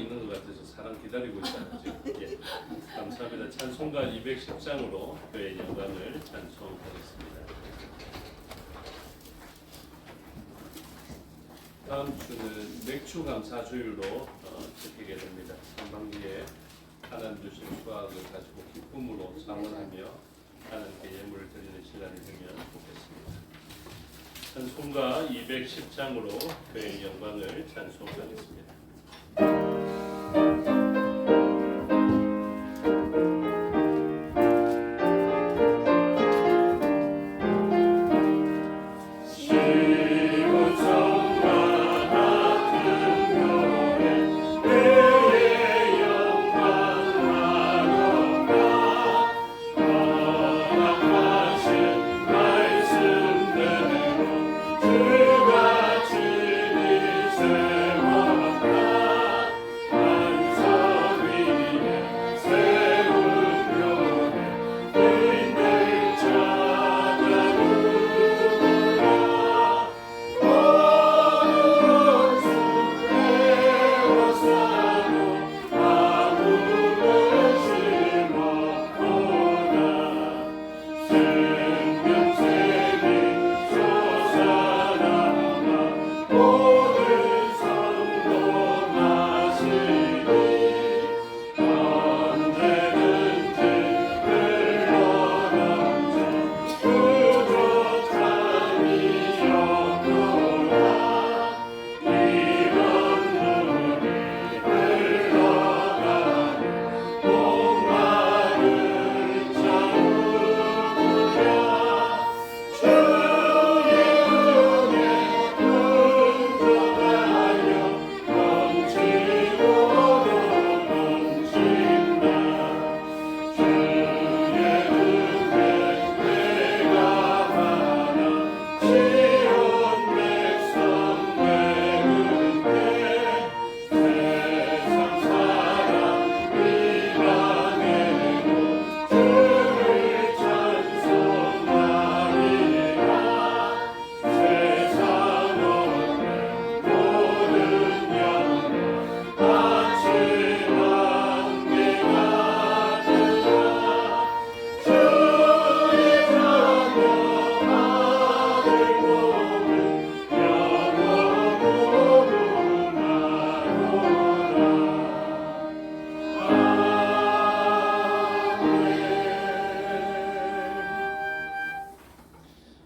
있는 것 같아서 사람 기다리고 있잖아요 지금. 예. 감사합니다. 찬송가 210장으로 교회의 영광을 찬송하겠습니다. 다음 주는 맥주 감사주일로 지키게 됩니다. 상반기에 하나님 주신 수확을 가지고 기쁨으로 상원하며 하나님께 예물을 드리는 시간이 되면 좋겠습니다. 찬송가 210장으로 그의 영광을 찬송하겠습니다.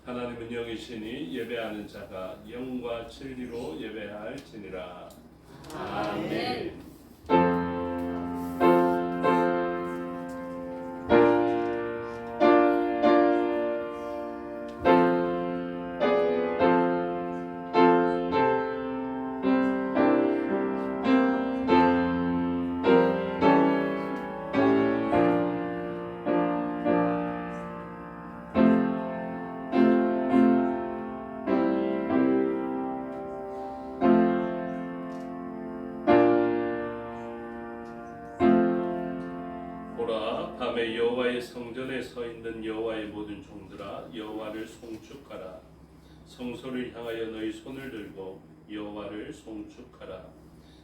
하나님은 영이시니 예배하는 자가 영과 진리로 예배할지니라. 아멘. 밤에 여호와의 성전에 서 있는 여호와의 모든 종들아 여호와를 송축하라. 성소를 향하여 너희 손을 들고 여호와를 송축하라.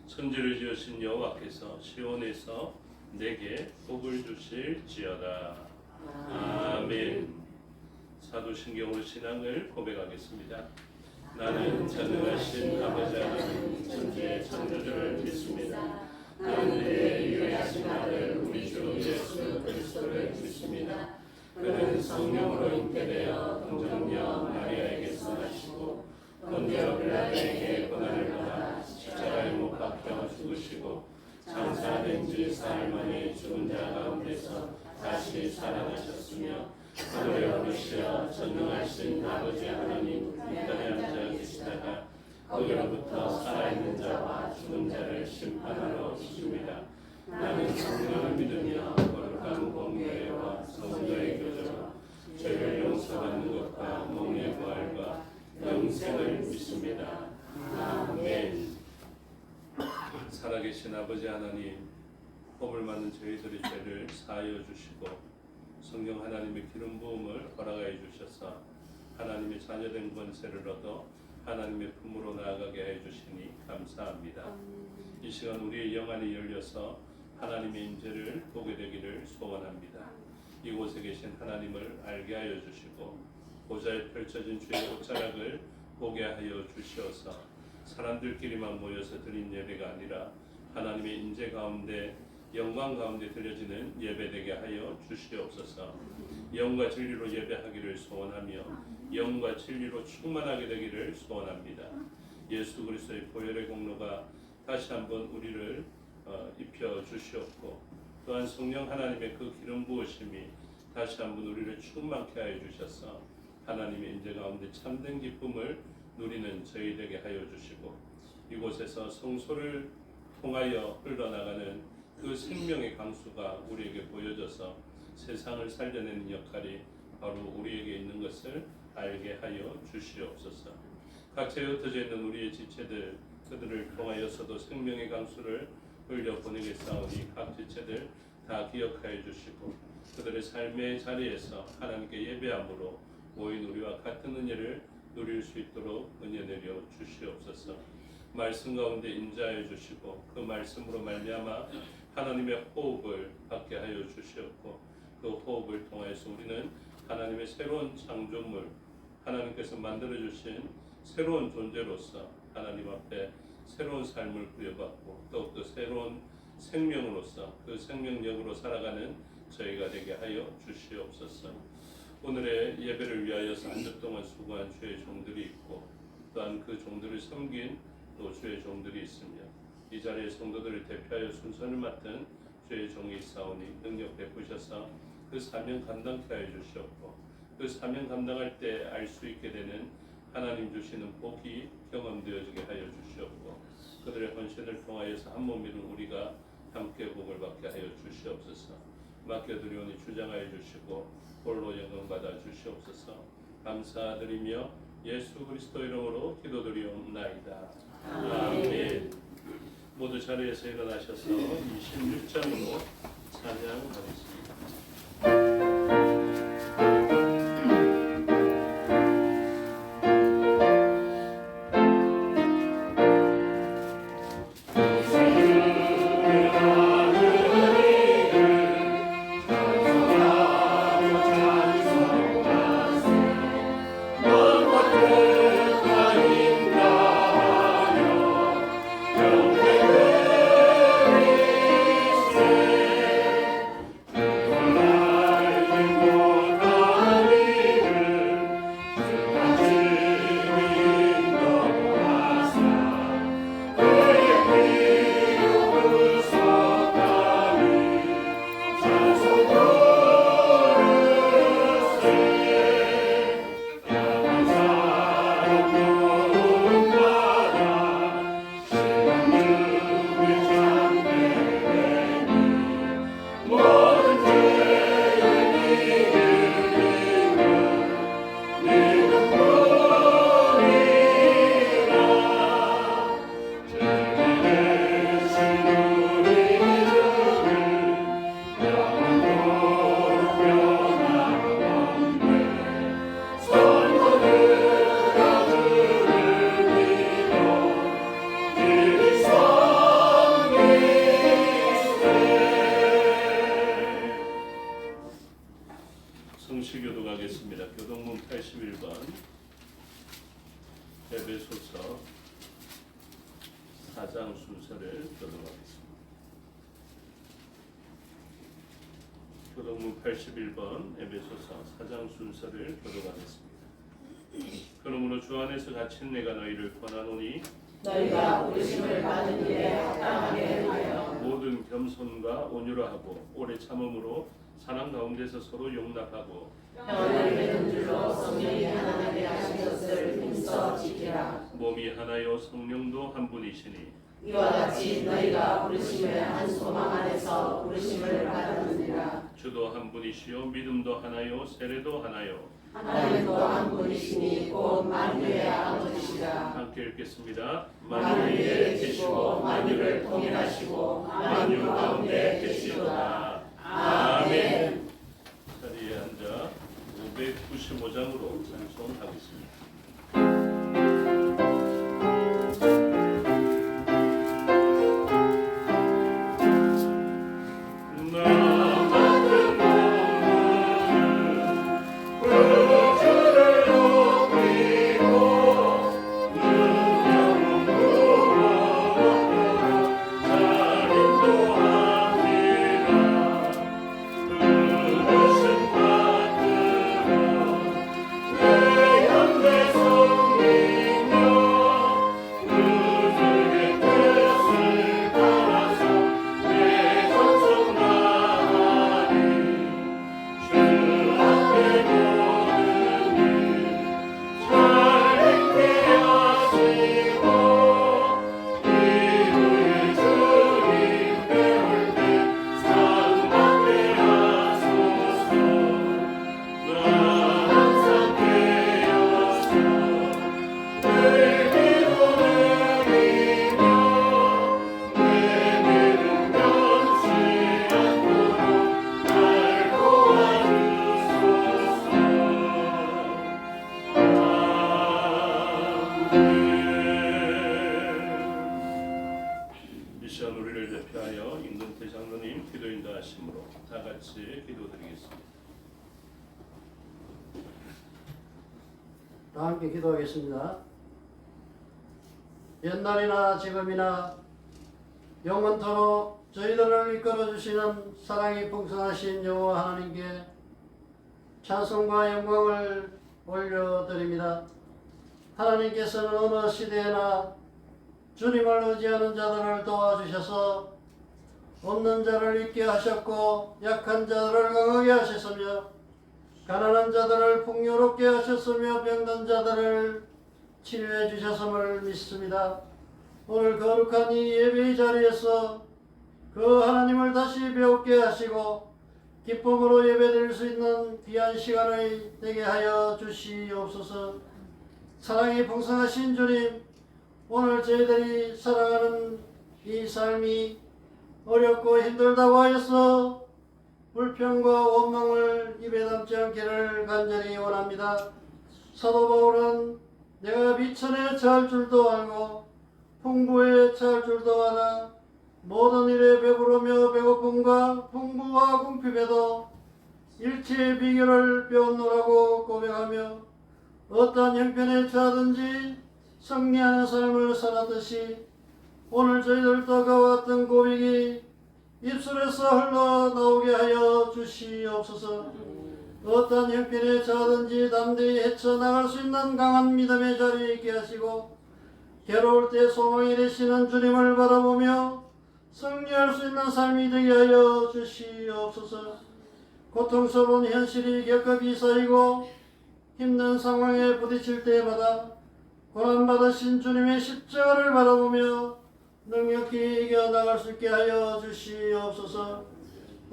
천지를 지으신 여호와께서 시온에서 내게 복을 주실지어다. 아멘. 사도신경으로 신앙을 고백하겠습니다. 나는 전능하신 아버지 하나님 천지의 창조주를 믿습니다. 나는 그의 유일하신 아들 우리 주 예수 그리스도를 믿습니다. 그는 성령으로 잉태되어 동정녀 마리아에게서 나시고 본디오 빌라도에게 고난을 받아 십자가에 못 박혀 죽으시고 장사된 지 사흘 만에 죽은 자 가운데서 다시 살아나셨으며 하늘에 오르시어 전능하신 아버지 하나님 우편에 앉아 계시다가 거기로부터 살아있는 자와 죽은 자를 심판하러 오십니다. 나는 성령을 믿으며 거룩한 공교회와 성도의 교제와 죄를 용서받는 것과 몸의 부활과 영생을 믿습니다. 아멘. 살아계신 아버지 하나님, 법을 맞는 저희들의 죄를 사하여 주시고 성령 하나님의 기름 부음을 허락하여 주셔서 하나님의 자녀된 권세를 얻어 하나님의 품으로 나아가게 해주시니 감사합니다. 이 시간 우리의 영안이 열려서 하나님의 임재를 보게 되기를 소원합니다. 이곳에 계신 하나님을 알게 하여 주시고 보좌에 펼쳐진 주의 옷자락을 보게 하여 주시어서 사람들끼리만 모여서 드린 예배가 아니라 하나님의 임재 가운데 영광 가운데 드려지는 예배되게 하여 주시옵소서. 영과 진리로 예배하기를 소원하며 영과 진리로 충만하게 되기를 소원합니다. 예수 그리스도의 보혈의 공로가 다시 한번 우리를 입혀 주시옵고 또한 성령 하나님의 그 기름 부으심이 다시 한번 우리를 충만케 하여 주셔서 하나님의 임재 가운데 참된 기쁨을 누리는 저희 되게 하여 주시고 이곳에서 성소를 통하여 흘러나가는 그 생명의 강수가 우리에게 보여져서 세상을 살려내는 역할이 바로 우리에게 있는 것을 알게 하여 주시옵소서. 각처에 흩어져 있는 우리의 지체들 그들을 통하여서도 생명의 강수를 흘려 보내겠사오니 각 지체들 다 기억하여 주시고 그들의 삶의 자리에서 하나님께 예배함으로 모인 우리와 같은 은혜를 누릴 수 있도록 은혜 내려 주시옵소서. 말씀 가운데 임재하여 주시고 그 말씀으로 말미암아 하나님의 호흡을 받게 하여 주시옵고 그 호흡을 통해서 우리는 하나님의 새로운 창조물 하나님께서 만들어 주신 새로운 존재로서 하나님 앞에 새로운 삶을 부여받고 또 새로운 생명으로서 그 생명력으로 살아가는 저희가 되게 하여 주시옵소서. 오늘의 예배를 위하여서 한 주 동안 수고한 주의 종들이 있고 또한 그 종들을 섬긴 또 주의 종들이 있으며 이 자리에 성도들을 대표하여 순서를 맡은 주의 종이 있사오니 능력 베푸셔서 그 사명 감당케 하여 주시옵고 그 사명 감당할 때 알 수 있게 되는 하나님 주시는 복이 경험되어지게 하여 주시옵고 그들의 헌신을 통하여서 한 몸이룬 우리가 함께 복을 받게 하여 주시옵소서. 맡겨드리오니 주장하여 주시고 홀로 영광 받아 주시옵소서. 감사드리며 예수 그리스도 이름으로 기도드리옵나이다. 아멘. 모두 자리에서 일어나셔서 26장으로 찬양하겠습니다. 성시교도 가겠습니다. 교동문 81번 에베소서 4장 순서를 교독하겠습니다. 교동문 81번 에베소서 4장 순서를 교독하겠습니다. 그러므로 주 안에서 갇힌 내가 너희를 권하노니 너희가 부르심을 받은 일에 합당하게 하여 모든 겸손과 온유로 하고 오래 참음으로 사랑 가운데서 서로 용납하고 평안을 맺은 줄로 성령이 하나님의 하신 것을 힘써 지키라. 몸이 하나요 성령도 한 분이시니 이와 같이 너희가 부르심의 한 소망 안에서 부르심을 받았느니라. 주도 한 분이시요 믿음도 하나요 세례도 하나요 하나님도 한 분이시니 곧 만유의 아버지시라. 함께 읽겠습니다. 만유 위에 계시고 만유를 통일하시고 만유 가운데 계시도다. 아멘. 자리에 앉아 595장으로 찬송하겠습니다. 김근태 장로님 기도 인도하심으로 다 같이 기도드리겠습니다. 다 함께 기도하겠습니다. 옛날이나 지금이나 영원토록 저희들을 이끌어주시는 사랑이 풍성하신 여호와 하나님께 찬송과 영광을 올려드립니다. 하나님께서는 어느 시대에나 주님을 의지하는 자들을 도와주셔서 없는 자를 있게 하셨고 약한 자들을 강하게 하셨으며 가난한 자들을 풍요롭게 하셨으며 병든 자들을 치료해 주셨음을 믿습니다. 오늘 거룩한 이 예배의 자리에서 그 하나님을 다시 배우게 하시고 기쁨으로 예배드릴 수 있는 귀한 시간을 되게 하여 주시옵소서. 사랑이 풍성하신 주님, 오늘 저희들이 살아가는 이 삶이 어렵고 힘들다고 하여서 불평과 원망을 입에 담지 않기를 간절히 원합니다. 사도 바울은 내가 미천에 처할 줄도 알고 풍부에 처할 줄도 알아 모든 일에 배부르며 배고픔과 풍부와 궁핍에도 일체의 비결을 배웠노라고 고백하며 어떠한 형편에 처하든지 승리하는 삶을 살았듯이 오늘 저희들도 그와 같은 고백이 입술에서 흘러나오게 하여 주시옵소서. 어떠한 형편에 처하든지 담대히 헤쳐나갈 수 있는 강한 믿음의 자리에 있게 하시고 괴로울 때 소망이 되시는 주님을 바라보며 승리할 수 있는 삶이 되게 하여 주시옵소서. 고통스러운 현실이 겹겹이 쌓이고 힘든 상황에 부딪힐 때마다 고난받으신 주님의 십자가를 바라보며 능력히 이겨나갈 수 있게 하여 주시옵소서.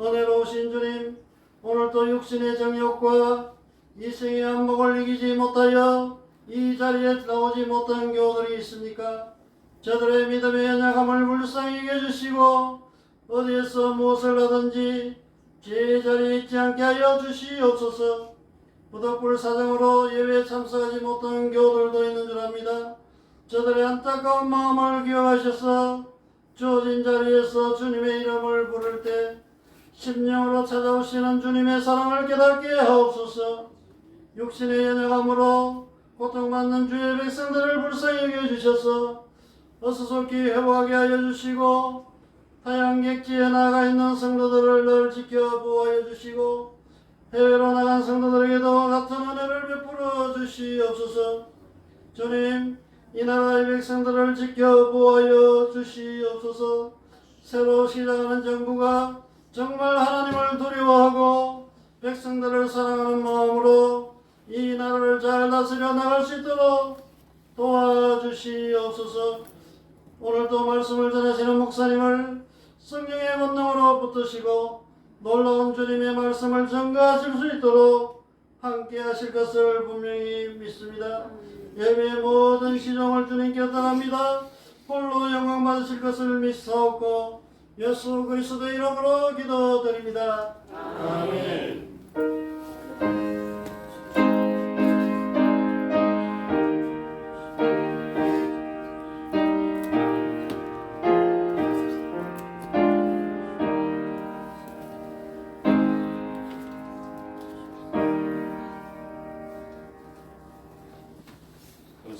은혜로우신 주님, 오늘도 육신의 정욕과 이생의 안목을 이기지 못하여 이 자리에 나오지 못한 교우들이 있습니까? 저들의 믿음의 연약함을 불쌍히 여겨주시고 어디에서 무엇을 하든지 제자리에 있지 않게 하여 주시옵소서. 부득불 사정으로 예배에 참석하지 못한 교우들도 있는 줄 압니다. 저들의 안타까운 마음을 기억하셔서 주어진 자리에서 주님의 이름을 부를 때 심령으로 찾아오시는 주님의 사랑을 깨닫게 하옵소서. 육신의 연약함으로 고통받는 주의 백성들을 불쌍히 여겨주셔서 어수선히 회복하게 하여 주시고 타향객지에 나가 있는 성도들을 늘 지켜 보호하여 주시고 해외로 나간 성도들에게도 같은 은혜를 베풀어 주시옵소서. 주님, 이 나라의 백성들을 지켜 보호하여 주시옵소서. 새로 시작하는 정부가 정말 하나님을 두려워하고 백성들을 사랑하는 마음으로 이 나라를 잘 다스려 나갈 수 있도록 도와주시옵소서. 오늘도 말씀을 전하시는 목사님을 성령의 권능으로 붙드시고 놀라운 주님의 말씀을 전가하실 수 있도록 함께 하실 것을 분명히 믿습니다. 예배의 모든 시종을 주님께 따릅니다. 홀로 영광 받으실 것을 믿사옵고 예수 그리스도의 이름으로 기도드립니다. 아멘.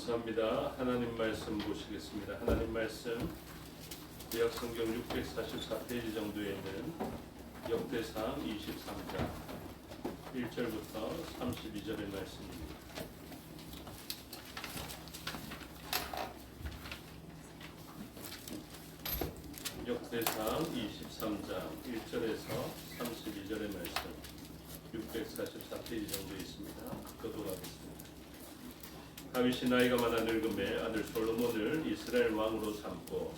감사합니다. 하나님 말씀 보시겠습니다. 하나님 말씀 구약성경 644페이지 정도에 있는 역대상 23장 1절부터 32절의 말씀입니다. 역대상 23장 1절에서 32절의 말씀 644페이지 정도에 있습니다. 교독하겠습니다. 다윗이 나이가 많아 늙음에 아들 솔로몬을 이스라엘 왕으로 삼고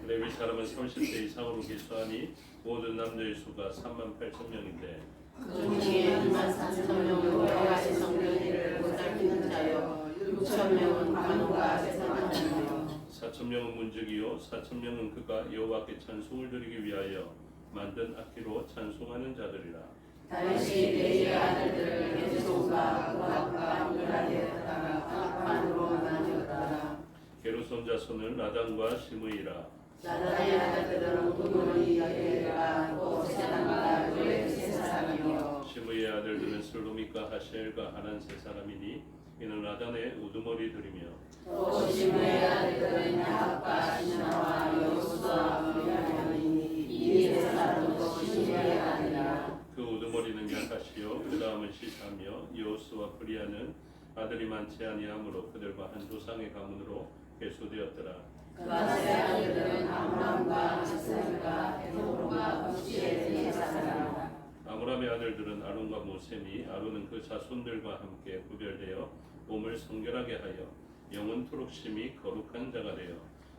레위 사람은 30세 이상으로 기수하니 모든 남녀의 수가 38,000명인데 그 중에 24,000명은 여호와의 성전일을 보살피는 자요 6,000명은 간호가 세상하는 자요 4,000명은 문지기요 4,000명은 그가 여호와께 찬송을 드리기 위하여 만든 악기로 찬송하는 자들이라. 다윗이 레위의 아들들을 게드손과 그압과 므라리에 따라 각반으로 나뉘었더라. 게르손 자손은 나단과 시므이라. 나단의 아들들은 우두머리 여리엘과 또 세단과 그의 세 사람이요 시므이의 아들들은 슬로믹과 하셀과 하난 세 사람이니 이는 나단의 우두머리들이며 또 시므의 아들들은 야합과 신하와 여호수아 브냐민이니 이 세 사람도 시므의 아들이라. 그 우두머리는 야카시요 그 다음은 시사며 여호수와 브리아는 아들이 많지 아니하므로 그들과 한 조상의 가문으로 계수되었더라. 그의 아들들은 아므람과 하슬과 헤노과 우시의 네 사람이라. 아므람의 아들들은 아론과 모세니 아론은 그 자손들과 함께 구별되어 몸을 성결하게 하여 영원토록 심히 거룩한 자가 되어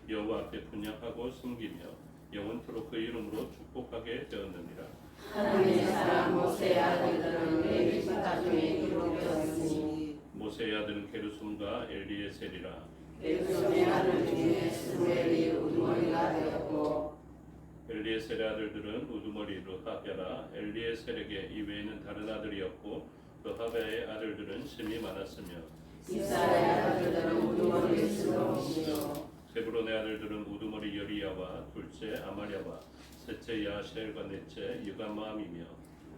여호와 앞에 분양하고 섬기며 영원토록 그 이름으로 축복하게 되었느니라. 하나님의 사람 모세의 아들들은 레위 집가 중에 기록되었으니 모세의 아들은 게르솜과 엘리에셀이라. 게르솜의 아들 중에 스무엘이 우두머리가 되었고 엘리에셀의 아들들은 우두머리 르하베라. 엘리에셀에게 이외에는 다른 아들이 없고 르하베의 아들들은 심이 많았으며 이스라엘 아들들은 우두머리 스로시요 세브론의 아들들은 우두머리 여리야와 둘째 아마랴와 셋째 야셀과 넷째 유가마함이며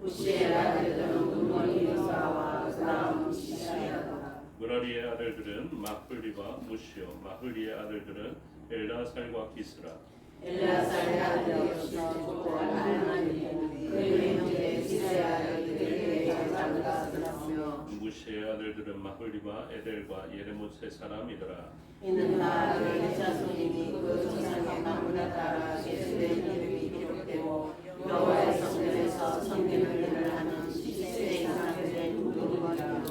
우시의 아들들은 우두머리 여사와 그다음 시시야다. 무라리의 아들들은 마훌리와 무시오. 마훌리의 아들들은 엘라살과 기스라. 엘라살의 아들 요시고 하나님이 그의 형제 지스의 아들 그에게 장자가 들었으며 무시의 아들들은 마훌리와 에델과 예레못 세 사람이더라. 이는 다 그의 자손이니 그 조상의 가문에 따라 예수의 이름이 기록되고 여호와의 성전에서 성경을 하는 10세 이상 된 우두머리라.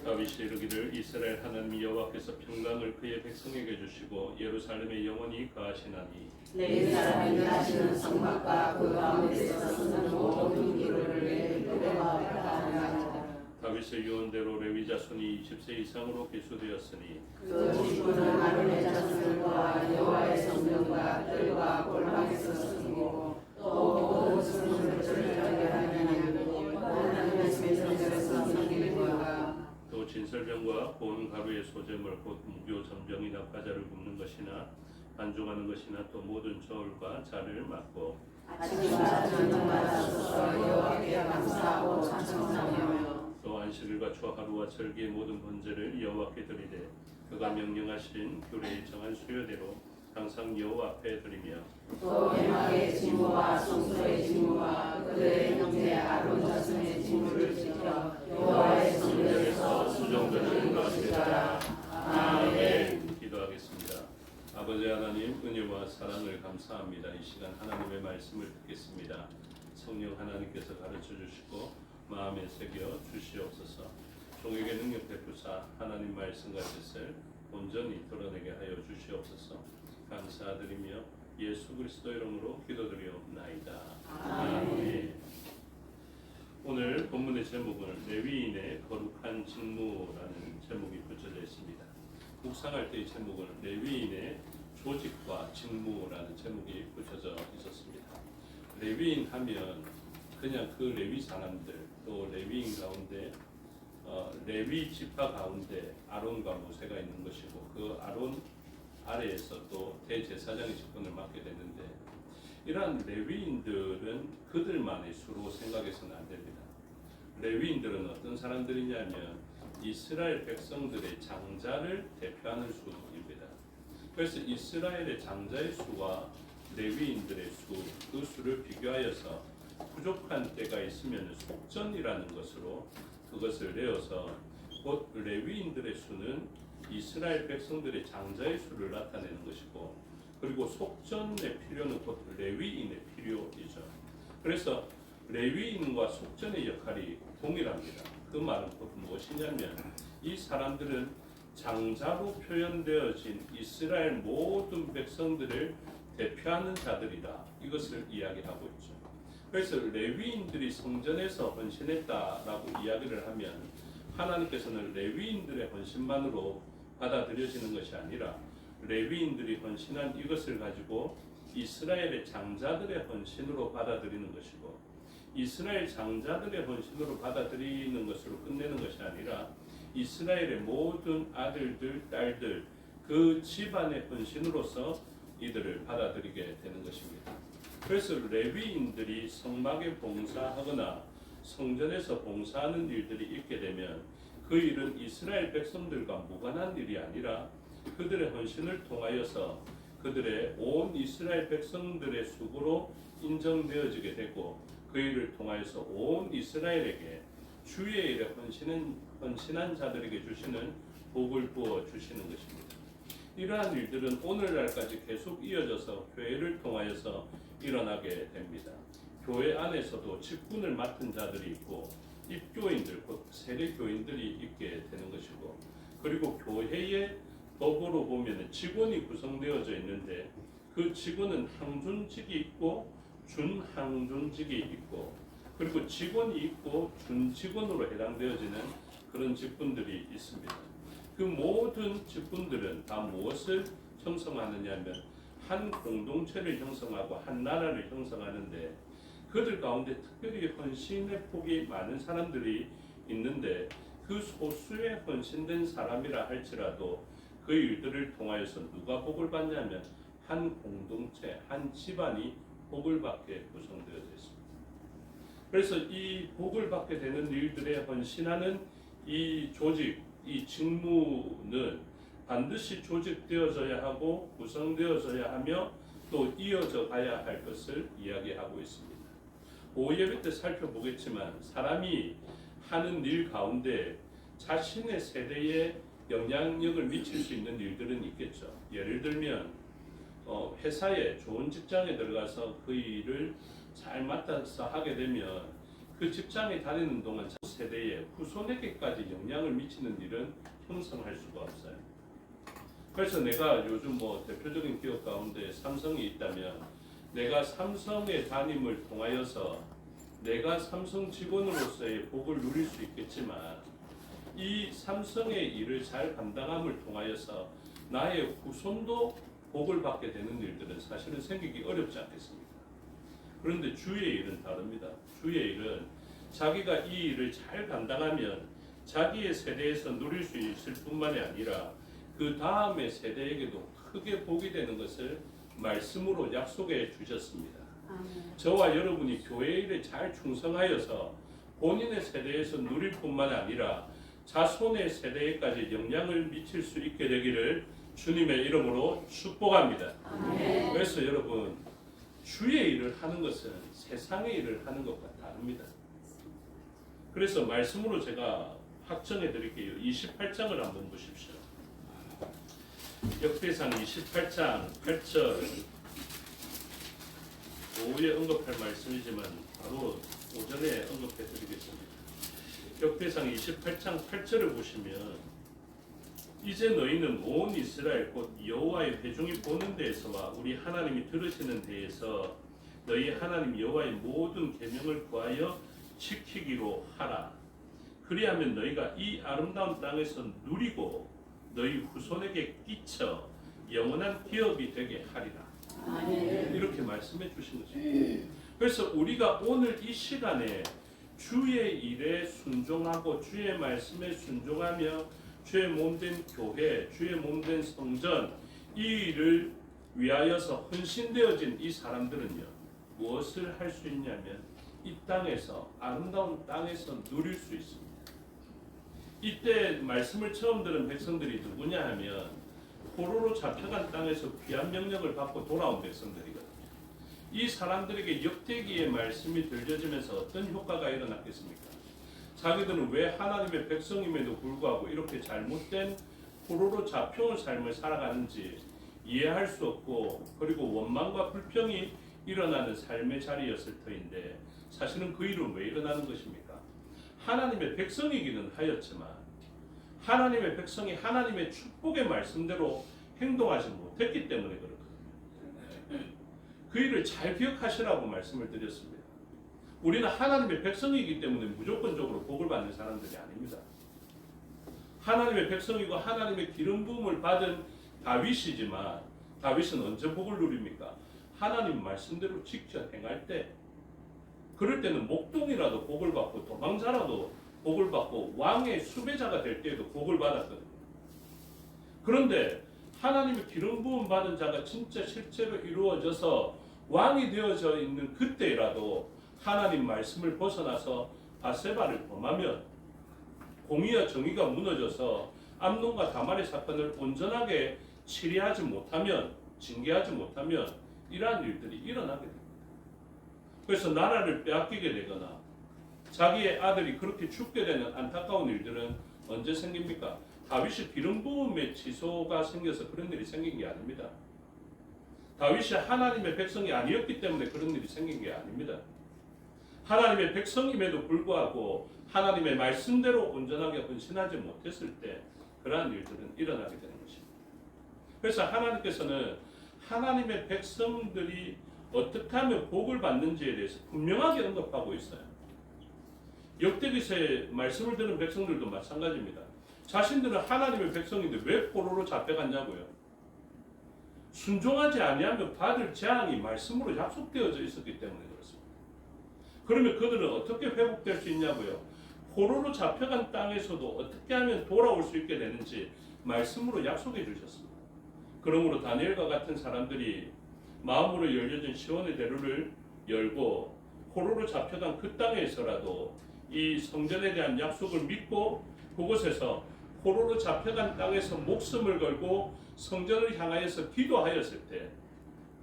다윗이 이르기를 이스라엘 하나님 여호와께서 평강을 그의 백성에게 주시고 예루살렘에 영원히 거하시나니 내 사람이 하시는 성막과 그 가운데서 쓰는 모든 기록을 여호와 앞에 하나니라. 다윗의 유언대로 레위 자손이 20세 이상으로 기수되었으니 그 직분은 아론의 자손과 여호와의 성전과 뜰과 골방에서 쓰고 또 모든 성물을 절절하게 하느니고 하나님의 성전에서 섬기는 것과 또 진설병과 고운 가루의 소재물 곧 무교 전병이나 과자를 굽는 것이나 반죽하는 것이나 또 모든 저울과 자를 맡고 아침과 저녁마다 서서 여호와께 감사하고 찬송하며 또 안식일과 초하루와 절기의 모든 번제를 여호와께 드리되 그가 명령하신 규례에 정한 수요대로 항상 여호와 앞에 드리며 또 회막의 직무와 성소의 직무와 그들의 형제 아론 자손의 직무를 지켜 여호와의 성전에서 수종드는 것이라. 아멘. 기도하겠습니다. 아버지 하나님 은혜와 사랑을 감사합니다. 이 시간 하나님의 말씀을 듣겠습니다. 성령 하나님께서 가르쳐 주시고 마음에 새겨 주시옵소서. 종에게 능력 베푸사 하나님 말씀과 뜻을 온전히 드러내게 하여 주시옵소서. 감사드리며 예수 그리스도 이름으로 기도드리옵나이다. 아멘. 오늘 본문의 제목은 레위인의 거룩한 직무라는 제목이 붙여져 있습니다. 묵상할 때의 제목은 레위인의 조직과 직무라는 제목이 붙여져 있었습니다. 레위인 하면 그냥 그 레위 사람들 또 레위인 가운데 레위 지파 가운데 아론과 모세가 있는 것이고 그 아론 아래에서 또 대제사장의 직분을 맡게 됐는데 이러한 레위인들은 그들만의 수로 생각해서는 안 됩니다. 레위인들은 어떤 사람들이냐면 이스라엘 백성들의 장자를 대표하는 수입니다. 그래서 이스라엘의 장자의 수와 레위인들의 수, 그 수를 비교하여서 부족한 때가 있으면 속전이라는 것으로 그것을 내어서 곧 레위인들의 수는 이스라엘 백성들의 장자의 수를 나타내는 것이고 그리고 속전의 필요는 곧 레위인의 필요이죠. 그래서 레위인과 속전의 역할이 동일합니다. 그 말은 곧 무엇이냐면 이 사람들은 장자로 표현되어진 이스라엘 모든 백성들을 대표하는 자들이다. 이것을 이야기하고 있죠. 그래서 레위인들이 성전에서 헌신했다라고 이야기를 하면 하나님께서는 레위인들의 헌신만으로 받아들여지는 것이 아니라 레위인들이 헌신한 이것을 가지고 이스라엘의 장자들의 헌신으로 받아들이는 것이고 이스라엘 장자들의 헌신으로 받아들이는 것으로 끝내는 것이 아니라 이스라엘의 모든 아들들, 딸들 그 집안의 헌신으로서 이들을 받아들이게 되는 것입니다. 그래서 레위인들이 성막에 봉사하거나 성전에서 봉사하는 일들이 있게 되면 그 일은 이스라엘 백성들과 무관한 일이 아니라 그들의 헌신을 통하여서 그들의 온 이스라엘 백성들의 수고로 인정되어지게 되고 그 일을 통하여서 온 이스라엘에게 주의 일에 헌신한 자들에게 주시는 복을 부어 주시는 것입니다. 이러한 일들은 오늘날까지 계속 이어져서 교회를 통하여서 일어나게 됩니다. 교회 안에서도 직분을 맡은 자들이 있고 입교인들, 곧 세례교인들이 있게 되는 것이고, 그리고 교회의 법으로 보면 직원이 구성되어져 있는데 그 직원은 항존직이 있고 준항존직이 있고, 그리고 직원이 있고 준직원으로 해당되어지는 그런 직분들이 있습니다. 그 모든 직분들은 다 무엇을 형성하느냐 하면 한 공동체를 형성하고 한 나라를 형성하는데, 그들 가운데 특별히 헌신의 폭이 많은 사람들이 있는데 그 소수의 헌신된 사람이라 할지라도 그 일들을 통하여서 누가 복을 받냐면 한 공동체, 한 집안이 복을 받게 구성되어져 있습니다. 그래서 이 복을 받게 되는 일들에 헌신하는 이 조직, 이 직무는 반드시 조직되어져야 하고 구성되어져야 하며 또 이어져 가야 할 것을 이야기하고 있습니다. 오예배 때 살펴보겠지만 사람이 하는 일 가운데 자신의 세대에 영향력을 미칠 수 있는 일들은 있겠죠. 예를 들면 회사에 좋은 직장에 들어가서 그 일을 잘 맡아서 하게 되면 그 직장에 다니는 동안 세대에 후손에게까지 영향을 미치는 일은 형성할 수가 없어요. 그래서 내가 요즘 대표적인 기업 가운데 삼성이 있다면 내가 삼성의 담임을 통하여서 내가 삼성 직원으로서의 복을 누릴 수 있겠지만 이 삼성의 일을 잘 감당함을 통하여서 나의 후손도 복을 받게 되는 일들은 사실은 생기기 어렵지 않겠습니까? 그런데 주의 일은 다릅니다. 주의 일은 자기가 이 일을 잘 감당하면 자기의 세대에서 누릴 수 있을 뿐만이 아니라 그 다음의 세대에게도 크게 복이 되는 것을 말씀으로 약속해 주셨습니다. 저와 여러분이 교회 일에 잘 충성하여서 본인의 세대에서 누릴 뿐만 아니라 자손의 세대에까지 영향을 미칠 수 있게 되기를 주님의 이름으로 축복합니다. 아멘. 그래서 여러분, 주의 일을 하는 것은 세상의 일을 하는 것과 다릅니다. 그래서 말씀으로 제가 확정해 드릴게요. 28장을 한번 보십시오. 역대상 28장 8절, 오후에 언급할 말씀이지만 바로 오전에 언급해 드리겠습니다. 역대상 28장 8절을 보시면 이제 너희는 온 이스라엘 곧 여호와의 회중이 보는 데에서와 우리 하나님이 들으시는 데에서 너희 하나님 여호와의 모든 계명을 구하여 지키기로 하라. 그리하면 너희가 이 아름다운 땅에서 누리고 너희 후손에게 끼쳐 영원한 기업이 되게 하리라. 아멘. 이렇게 말씀해 주신 것입니다. 그래서 우리가 오늘 이 시간에 주의 일에 순종하고 주의 말씀에 순종하며 주의 몸된 교회, 주의 몸된 성전, 이 일을 위하여서 헌신되어진 이 사람들은요, 무엇을 할 수 있냐면 이 땅에서, 아름다운 땅에서 누릴 수 있습니다. 이때 말씀을 처음 들은 백성들이 누구냐 하면 포로로 잡혀간 땅에서 귀한 명령을 받고 돌아온 백성들이거든요. 이 사람들에게 역대기의 말씀이 들려지면서 어떤 효과가 일어났겠습니까? 자기들은 왜 하나님의 백성임에도 불구하고 이렇게 잘못된 포로로 잡혀온 삶을 살아가는지 이해할 수 없고, 그리고 원망과 불평이 일어나는 삶의 자리였을 터인데, 사실은 그 일은 왜 일어나는 것입니까? 하나님의 백성이기는 하였지만 하나님의 백성이 하나님의 축복의 말씀대로 행동하지 못했기 때문에 그렇거든요. 그 일을 잘 기억하시라고 말씀을 드렸습니다. 우리는 하나님의 백성이기 때문에 무조건적으로 복을 받는 사람들이 아닙니다. 하나님의 백성이고 하나님의 기름 부음을 받은 다윗이지만 다윗은 언제 복을 누립니까? 하나님 말씀대로 직접 행할 때, 그럴 때는 목동이라도 복을 받고 도망자라도 복을 받고 왕의 수배자가 될 때에도 복을 받았거든요. 그런데 하나님의 기름 부음 받은 자가 진짜 실제로 이루어져서 왕이 되어져 있는 그때라도 하나님 말씀을 벗어나서 바세바를 범하면 공의와 정의가 무너져서 암논과 다말의 사건을 온전하게 치리하지 못하면, 징계하지 못하면 이러한 일들이 일어나게 됩니다. 그래서 나라를 빼앗기게 되거나 자기의 아들이 그렇게 죽게 되는 안타까운 일들은 언제 생깁니까? 다윗이 기름 부음의 취소가 생겨서 그런 일이 생긴 게 아닙니다. 다윗이 하나님의 백성이 아니었기 때문에 그런 일이 생긴 게 아닙니다. 하나님의 백성임에도 불구하고 하나님의 말씀대로 온전하게 헌신하지 못했을 때 그러한 일들은 일어나게 되는 것입니다. 그래서 하나님께서는 하나님의 백성들이 어떻게 하면 복을 받는지에 대해서 분명하게 언급하고 있어요. 역대기서의 말씀을 듣는 백성들도 마찬가지입니다. 자신들은 하나님의 백성인데 왜 포로로 잡혀갔냐고요. 순종하지 아니하면 받을 재앙이 말씀으로 약속되어져 있었기 때문에 그렇습니다. 그러면 그들은 어떻게 회복될 수 있냐고요. 포로로 잡혀간 땅에서도 어떻게 하면 돌아올 수 있게 되는지 말씀으로 약속해 주셨습니다. 그러므로 다니엘과 같은 사람들이 마음으로 열려진 시온의 대로를 열고 포로로 잡혀간 그 땅에서라도 이 성전에 대한 약속을 믿고 그곳에서 포로로 잡혀간 땅에서 목숨을 걸고 성전을 향하여서 기도하였을 때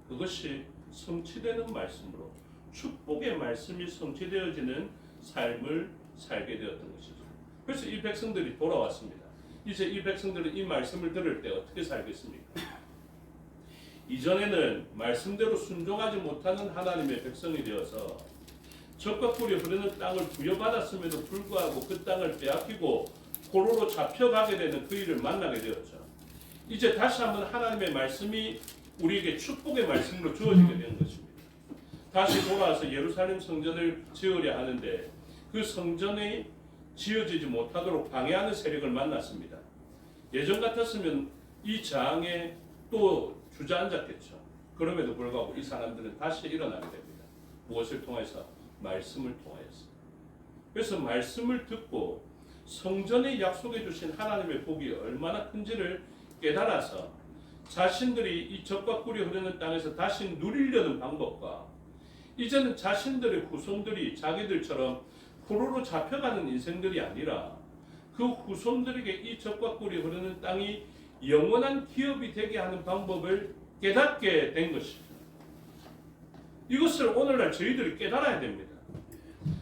그것이 성취되는 말씀으로 축복의 말씀이 성취되어지는 삶을 살게 되었던 것이죠. 그래서 이 백성들이 돌아왔습니다. 이제 이 백성들은 이 말씀을 들을 때 어떻게 살겠습니까? 이전에는 말씀대로 순종하지 못하는 하나님의 백성이 되어서 적과 꿀이 흐르는 땅을 부여받았음에도 불구하고 그 땅을 빼앗기고 포로로 잡혀가게 되는 그 일을 만나게 되었죠. 이제 다시 한번 하나님의 말씀이 우리에게 축복의 말씀으로 주어지게 되는 것입니다. 다시 돌아와서 예루살렘 성전을 지으려 하는데 그 성전이 지어지지 못하도록 방해하는 세력을 만났습니다. 예전 같았으면 이 저항에 또 주저앉았겠죠. 그럼에도 불구하고 이 사람들은 다시 일어나게 됩니다. 무엇을 통해서? 말씀을 통하여서. 그래서 말씀을 듣고 성전에 약속해 주신 하나님의 복이 얼마나 큰지를 깨달아서 자신들이 이 적과 꿀이 흐르는 땅에서 다시 누리려는 방법과 이제는 자신들의 후손들이 자기들처럼 포로로 잡혀가는 인생들이 아니라 그 후손들에게 이 적과 꿀이 흐르는 땅이 영원한 기업이 되게 하는 방법을 깨닫게 된 것입니다. 이것을 오늘날 저희들이 깨달아야 됩니다.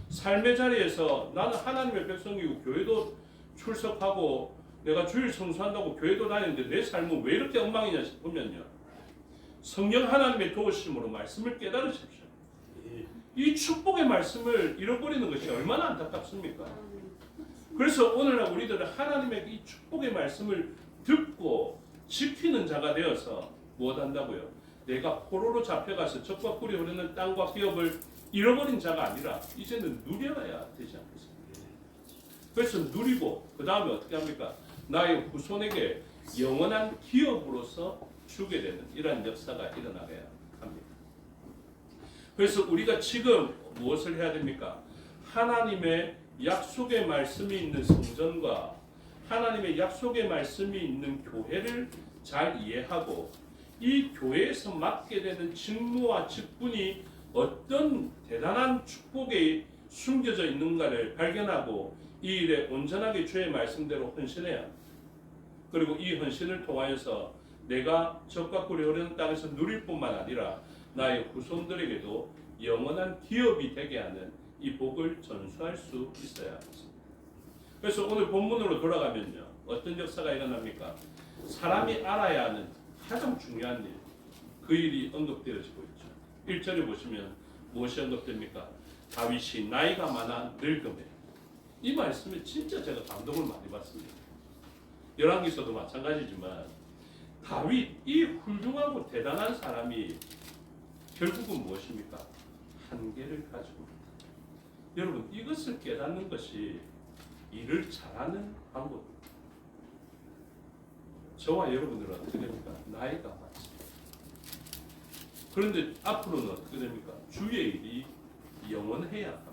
삶의 자리에서 나는 하나님의 백성이고 교회도 출석하고 내가 주일 성수한다고 교회도 다니는데 내 삶은 왜 이렇게 엉망이냐 싶으면요. 성령 하나님의 도우심으로 말씀을 깨달으십시오. 이 축복의 말씀을 잃어버리는 것이 얼마나 안타깝습니까? 그래서 오늘날 우리들은 하나님의 이 축복의 말씀을 듣고 지키는 자가 되어서 무엇한다고요? 내가 포로로 잡혀가서 적과 꿀이 흐르는 땅과 기업을 잃어버린 자가 아니라 이제는 누려야 되지 않겠습니까? 그래서 누리고 그 다음에 어떻게 합니까? 나의 후손에게 영원한 기업으로서 주게 되는 이러한 역사가 일어나야 합니다. 그래서 우리가 지금 무엇을 해야 됩니까? 하나님의 약속의 말씀이 있는 성전과 하나님의 약속의 말씀이 있는 교회를 잘 이해하고 이 교회에서 맡게 되는 직무와 직분이 어떤 대단한 축복이 숨겨져 있는가를 발견하고 이 일에 온전하게 주의 말씀대로 헌신해야 합니다. 그리고 이 헌신을 통하여서 내가 적과 꿀이 흐르는 땅에서 누릴 뿐만 아니라 나의 후손들에게도 영원한 기업이 되게 하는 이 복을 전수할 수 있어야 합니다. 그래서 오늘 본문으로 돌아가면요. 어떤 역사가 일어납니까? 사람이 알아야 하는 가장 중요한 일, 그 일이 언급되어지고 있죠. 1절에 보시면 무엇이 언급됩니까? 다윗이 나이가 많아 늙음에. 이 말씀에 진짜 제가 감동을 많이 받습니다. 열왕기서도 마찬가지지만 다윗, 이 훌륭하고 대단한 사람이 결국은 무엇입니까? 한계를 가지고 있다. 여러분, 이것을 깨닫는 것이 일을 잘하는 방법입니다. 저와 여러분들은 어떻게 됩니까? 나이가 많습니다. 그런데 앞으로는 어떻게 됩니까? 주의 일이 영원해야 합니다.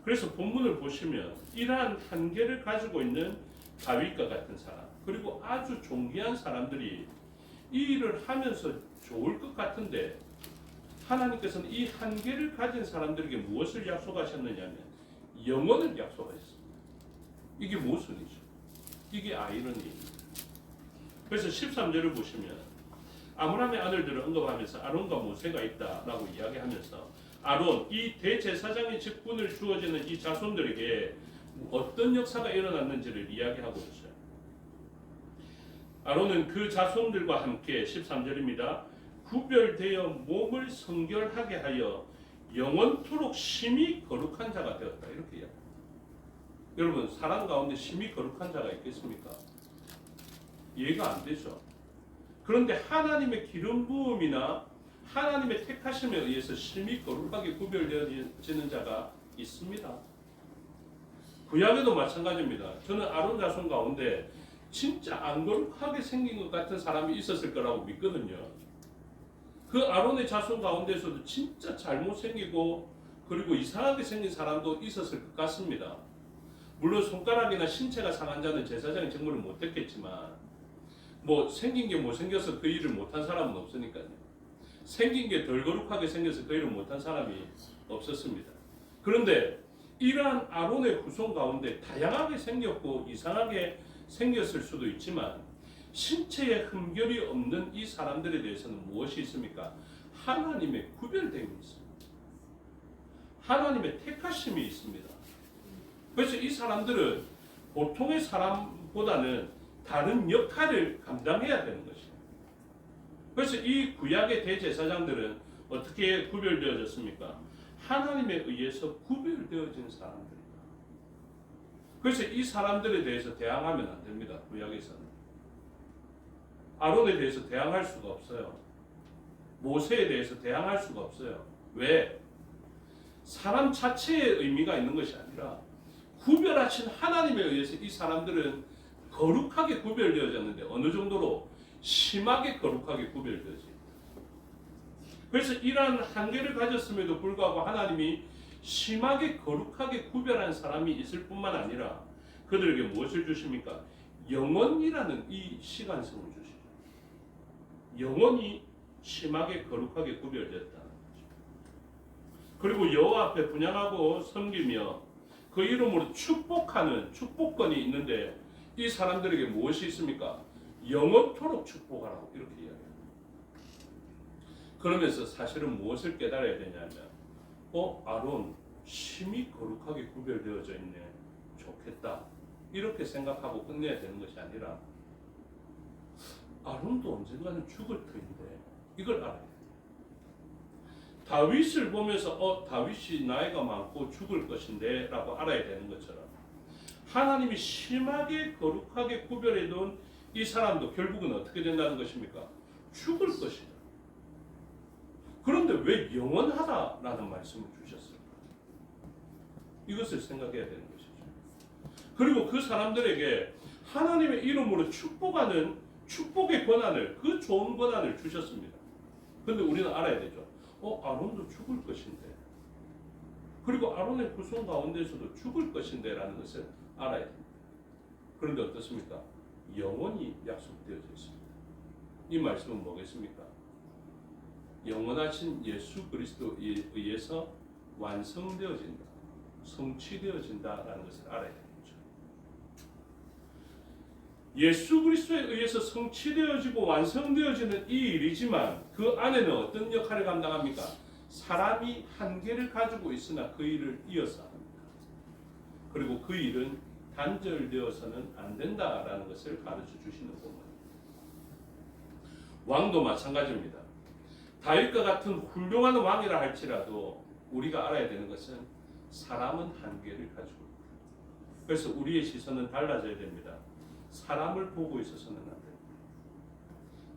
그래서 본문을 보시면 이러한 한계를 가지고 있는 다윗과 같은 사람, 그리고 아주 존귀한 사람들이 이 일을 하면서 좋을 것 같은데 하나님께서는 이 한계를 가진 사람들에게 무엇을 약속하셨느냐면 영원을 약속하셨습니다. 이게 모순이죠. 이게 아이러니입니다. 그래서 13절을 보시면 아므람의 아들들을 언급하면서 아론과 모세가 있다라고 이야기하면서 아론, 이 대제사장의 직분을 주어지는 이 자손들에게 어떤 역사가 일어났는지를 이야기하고 있어요. 아론은 그 자손들과 함께 13절입니다. 구별되어 몸을 성결하게 하여 영원토록 심히 거룩한 자가 되었다. 이렇게 이야기합니다. 여러분, 사람 가운데 심히 거룩한 자가 있겠습니까? 이해가 안 되죠. 그런데 하나님의 기름 부음이나 하나님의 택하심에 의해서 심히 거룩하게 구별되어지는 자가 있습니다. 구약에도 마찬가지입니다. 저는 아론 자손 가운데 진짜 안 거룩하게 생긴 것 같은 사람이 있었을 거라고 믿거든요. 그 아론의 자손 가운데서도 진짜 잘못생기고 그리고 이상하게 생긴 사람도 있었을 것 같습니다. 물론 손가락이나 신체가 상한 자는 제사장의 직무를 못했겠지만 뭐 생긴 게 못생겨서 그 일을 못한 사람은 없으니까요. 생긴 게 덜 거룩하게 생겨서 그 일을 못한 사람이 없었습니다. 그런데 이러한 아론의 후손 가운데 다양하게 생겼고 이상하게 생겼을 수도 있지만 신체에 흠결이 없는 이 사람들에 대해서는 무엇이 있습니까? 하나님의 구별됨이 있습니다. 하나님의 택하심이 있습니다. 그래서 이 사람들은 보통의 사람보다는 다른 역할을 감당해야 되는 것이에요. 그래서 이 구약의 대제사장들은 어떻게 구별되어졌습니까? 하나님에 의해서 구별되어진 사람들이다. 그래서 이 사람들에 대해서 대항하면 안 됩니다. 구약에서는. 아론에 대해서 대항할 수가 없어요. 모세에 대해서 대항할 수가 없어요. 왜? 사람 자체의 의미가 있는 것이 아니라 구별하신 하나님에 의해서 이 사람들은 거룩하게 구별되어졌는데 어느 정도로 심하게 거룩하게 구별되어져 있다. 그래서 이러한 한계를 가졌음에도 불구하고 하나님이 심하게 거룩하게 구별한 사람이 있을 뿐만 아니라 그들에게 무엇을 주십니까? 영원이라는 이 시간성을 주시죠. 영원히 심하게 거룩하게 구별되었다는 거죠. 그리고 여호와 앞에 분향하고 섬기며 그 이름으로 축복하는 축복권이 있는데 이 사람들에게 무엇이 있습니까? 영원토록 축복하라고 이렇게 이야기합니다. 그러면서 사실은 무엇을 깨달아야 되냐면 아론 심히 거룩하게 구별되어져 있네. 좋겠다. 이렇게 생각하고 끝내야 되는 것이 아니라 아론도 언젠가는 죽을 터인데 이걸 알아야 돼요. 다윗을 보면서 다윗이 나이가 많고 죽을 것인데 라고 알아야 되는 것처럼 하나님이 심하게 거룩하게 구별해 놓은 이 사람도 결국은 어떻게 된다는 것입니까? 죽을 것이다. 그런데 왜 영원하다라는 말씀을 주셨을까? 이것을 생각해야 되는 것이죠. 그리고 그 사람들에게 하나님의 이름으로 축복하는 축복의 권한을, 그 좋은 권한을 주셨습니다. 그런데 우리는 알아야 되죠. 아론도 죽을 것인데, 그리고 아론의 후손 가운데서도 죽을 것인데 라는 것을 알아야 됩니다. 그런데 어떻습니까? 영원히 약속되어져 있습니다. 이 말씀은 뭐겠습니까? 영원하신 예수 그리스도에 의해서 완성되어진다, 성취되어진다라는 것을 알아야 되는 거죠. 예수 그리스도에 의해서 성취되어지고 완성되어지는 이 일이지만 그 안에는 어떤 역할을 감당합니까? 사람이 한계를 가지고 있으나 그 일을 이어서 합니다. 그리고 그 일은 단절되어서는 안 된다라는 것을 가르쳐 주시는 본문입니다. 왕도 마찬가지입니다. 다윗과 같은 훌륭한 왕이라 할지라도 우리가 알아야 되는 것은 사람은 한계를 가지고 있다. 그래서 우리의 시선은 달라져야 됩니다. 사람을 보고 있어서는 안 됩니다.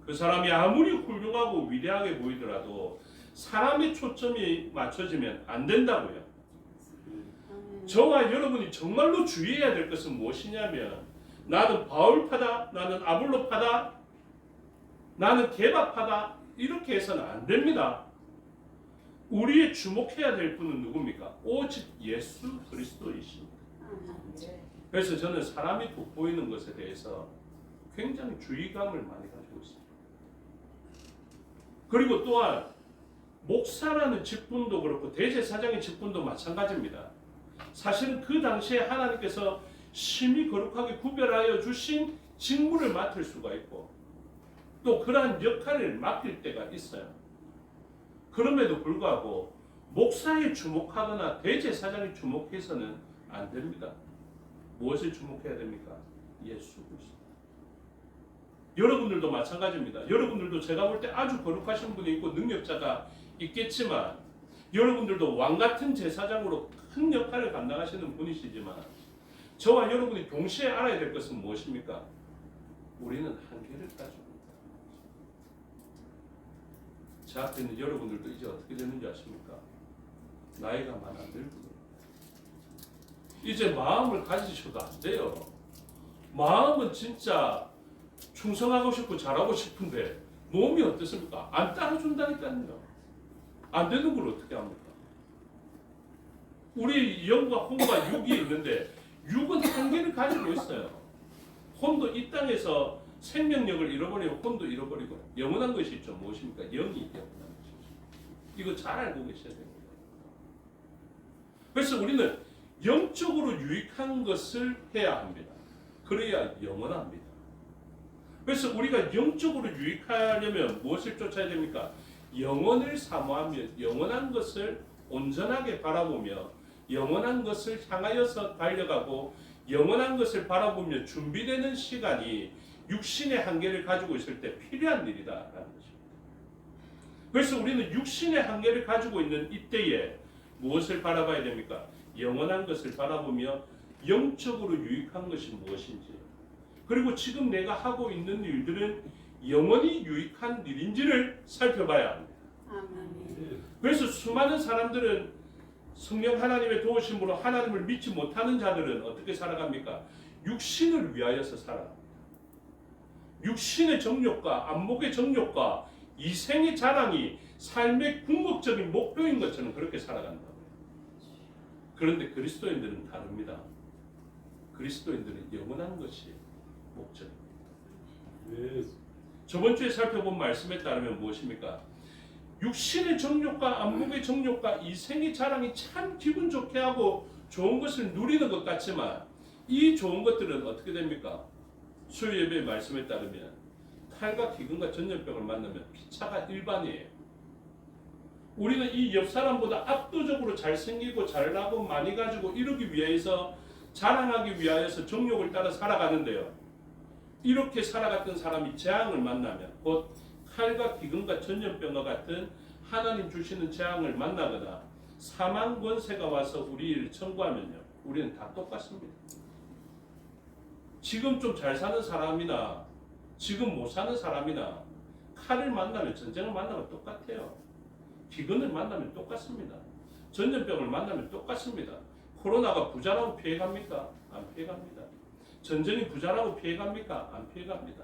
그 사람이 아무리 훌륭하고 위대하게 보이더라도 사람의 초점이 맞춰지면 안 된다고요. 저와 여러분이 정말로 주의해야 될 것은 무엇이냐면 나는 바울파다, 나는 아볼로파다, 나는 게바파다 이렇게 해서는 안 됩니다. 우리의 주목해야 될 분은 누굽니까? 오직 예수 그리스도이십니다. 그래서 저는 사람이 돋보이는 것에 대해서 굉장히 주의감을 많이 가지고 있습니다. 그리고 또한 목사라는 직분도 그렇고 대제사장의 직분도 마찬가지입니다. 사실은 그 당시에 하나님께서 심히 거룩하게 구별하여 주신 직무를 맡을 수가 있고 또 그러한 역할을 맡길 때가 있어요. 그럼에도 불구하고 목사에 주목하거나 대제사장에 주목해서는 안 됩니다. 무엇을 주목해야 됩니까? 예수 그리스도. 여러분들도 마찬가지입니다. 여러분들도 제가 볼 때 아주 거룩하신 분이 있고 능력자가 있겠지만 여러분들도 왕같은 제사장으로 큰 역할을 감당하시는 분이시지만 저와 여러분이 동시에 알아야 될 것은 무엇입니까? 우리는 한계를 가지고 있다. 제 앞에 있는 여러분들도 이제 어떻게 되는지 아십니까? 나이가 많아 늙고 이제 마음을 가지셔도 안 돼요. 마음은 진짜 충성하고 싶고 잘하고 싶은데 몸이 어떻습니까? 안 따라준다니까요. 안 되는 걸 어떻게 합니까? 우리 영과 혼과 육이 있는데 육은 한계를 가지고 있어요. 혼도 이 땅에서 생명력을 잃어버리고 혼도 잃어버리고 영원한 것이 있죠. 무엇입니까? 영이 영원한 것이죠. 이거 잘 알고 계셔야 됩니다. 그래서 우리는 영적으로 유익한 것을 해야 합니다. 그래야 영원합니다. 그래서 우리가 영적으로 유익하려면 무엇을 쫓아야 됩니까? 영원을 사모하며 영원한 것을 온전하게 바라보며 영원한 것을 향하여서 달려가고 영원한 것을 바라보며 준비되는 시간이 육신의 한계를 가지고 있을 때 필요한 일이다라는 것입니다. 그래서 우리는 육신의 한계를 가지고 있는 이때에 무엇을 바라봐야 됩니까? 영원한 것을 바라보며 영적으로 유익한 것이 무엇인지 그리고 지금 내가 하고 있는 일들은 영원히 유익한 일인지를 살펴봐야 합니다. 그래서 수많은 사람들은 성령 하나님의 도우심으로 하나님을 믿지 못하는 자들은 어떻게 살아갑니까? 육신을 위하여서 살아갑니다. 육신의 정욕과 안목의 정욕과 이생의 자랑이 삶의 궁극적인 목표인 것처럼 그렇게 살아간다고요. 그런데 그리스도인들은 다릅니다. 그리스도인들은 영원한 것이 목적입니다. 저번 주에 살펴본 말씀에 따르면 무엇입니까? 육신의 정욕과 안목의 정욕과 이생의 자랑이 참 기분 좋게 하고 좋은 것을 누리는 것 같지만 이 좋은 것들은 어떻게 됩니까? 수요 예배의 말씀에 따르면 탈과 기근과 전염병을 만나면 피차가 일반이에요. 우리는 이 옆 사람보다 압도적으로 잘생기고 잘나고 많이 가지고 이루기 위해서 자랑하기 위하여서 정욕을 따라 살아가는데요. 이렇게 살아갔던 사람이 재앙을 만나면 곧 칼과 기근과 전염병과 같은 하나님 주시는 재앙을 만나거나 사망 권세가 와서 우리를 청구하면요. 우리는 다 똑같습니다. 지금 좀 잘 사는 사람이나 지금 못 사는 사람이나 칼을 만나면 전쟁을 만나면 똑같아요. 기근을 만나면 똑같습니다. 전염병을 만나면 똑같습니다. 코로나가 부자라고 피해갑니까? 안 피해갑니다. 전쟁이 부자라고 피해갑니까? 안 피해갑니다.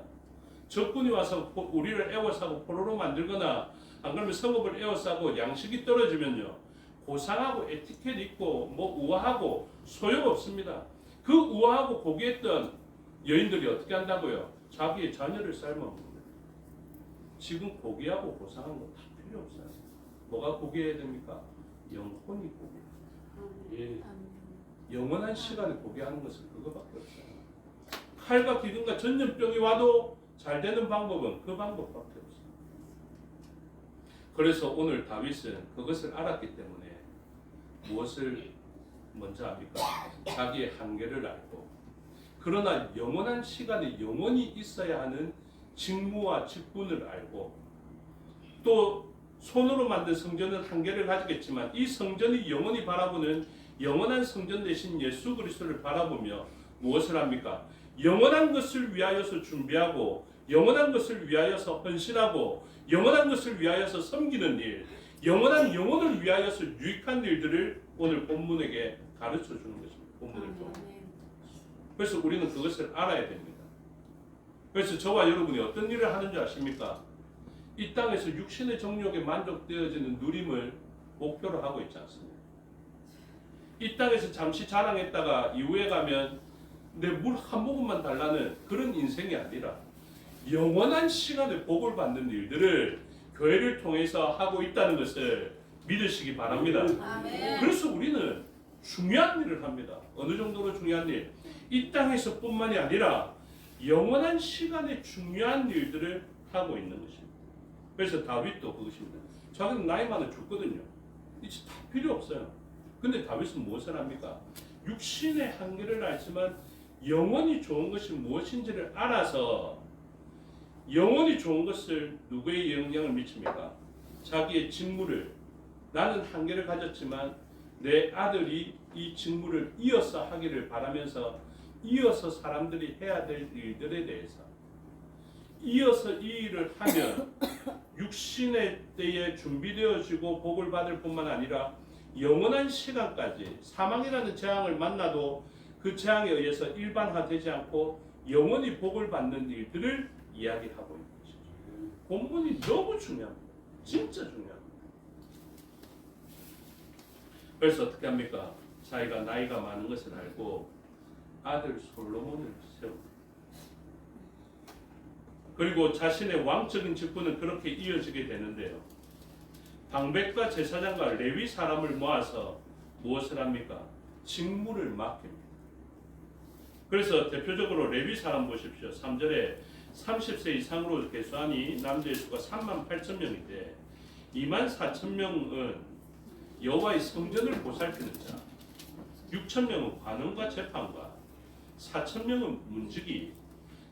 적군이 와서 우리를 에워싸고 포로로 만들거나 안 그러면 성읍을 에워싸고 양식이 떨어지면요. 고상하고 에티켓 있고 뭐 우아하고 소용없습니다. 그 우아하고 고귀했던 여인들이 어떻게 한다고요? 자기의 자녀를 삶아먹는. 지금 고귀하고 고상한 거 다 필요 없어요. 뭐가 고귀해야 됩니까? 영혼이 고귀해요. 영원한 시간을 고귀하는 것은 그거밖에 없어요. 칼과 기근과 전염병이 와도 잘 되는 방법은 그 방법밖에 없어요. 그래서 오늘 다윗은 그것을 알았기 때문에 무엇을 먼저 합니까? 자기의 한계를 알고 그러나 영원한 시간에 영원히 있어야 하는 직무와 직분을 알고 또 손으로 만든 성전은 한계를 가지겠지만 이 성전이 영원히 바라보는 영원한 성전 대신 예수 그리스도를 바라보며 무엇을 합니까? 영원한 것을 위하여서 준비하고 영원한 것을 위하여서 헌신하고 영원한 것을 위하여서 섬기는 일, 영원한 영혼을 위하여서 유익한 일들을 오늘 본문에게 가르쳐 주는 것입니다. 본문을 통해. 그래서 우리는 그것을 알아야 됩니다. 그래서 저와 여러분이 어떤 일을 하는 줄 아십니까? 이 땅에서 육신의 정욕에 만족되어지는 누림을 목표로 하고 있지 않습니다. 이 땅에서 잠시 자랑했다가 이후에 가면 내 물 한 모금만 달라는 그런 인생이 아니라 영원한 시간에 복을 받는 일들을 교회를 통해서 하고 있다는 것을 믿으시기 바랍니다. 아멘. 그래서 우리는 중요한 일을 합니다. 어느 정도로 중요한 일? 이 땅에서 뿐만이 아니라 영원한 시간에 중요한 일들을 하고 있는 것입니다. 그래서 다윗도 그것입니다. 자기는 나이 많아 죽거든요. 이제 다 필요 없어요. 근데 다윗은 무엇을 합니까? 육신의 한계를 알지만 영원히 좋은 것이 무엇인지를 알아서 영원히 좋은 것을 누구의 영향을 미칩니까? 자기의 직무를, 나는 한계를 가졌지만 내 아들이 이 직무를 이어서 하기를 바라면서 이어서 사람들이 해야 될 일들에 대해서 이어서 이 일을 하면 육신의 때에 준비되어지고 복을 받을 뿐만 아니라 영원한 시간까지 사망이라는 재앙을 만나도 그 재앙에 의해서 일반화되지 않고 영원히 복을 받는 일들을 이야기하고 있는 것이죠. 본문이 너무 중요합니다. 진짜 중요합니다. 그래서 어떻게 합니까? 자기가 나이가 많은 것을 알고 아들 솔로몬을 세웁니다. 그리고 자신의 왕적인 직분은 그렇게 이어지게 되는데요. 방백과 제사장과 레위 사람을 모아서 무엇을 합니까? 직무를 맡깁니다. 그래서 대표적으로 레위 사람 보십시오. 3절에 30세 이상으로 계수하니 남자의 수가 38,000명인데 24,000명은 여호와의 성전을 보살피는 자, 6,000명은 관원과 재판과, 4,000명은 문지기,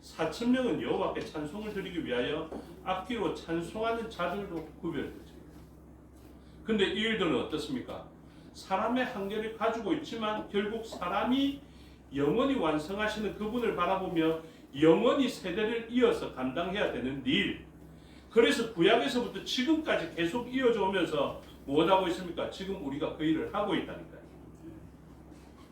4,000명은 여호와께 찬송을 드리기 위하여 악기로 찬송하는 자들로 구별되죠. 근데 이 일들은 어떻습니까? 사람의 한계를 가지고 있지만 결국 사람이 영원히 완성하시는 그분을 바라보며 영원히 세대를 이어서 감당해야 되는 일. 그래서 구약에서부터 지금까지 계속 이어져 오면서 무엇하고 있습니까? 지금 우리가 그 일을 하고 있다니까요.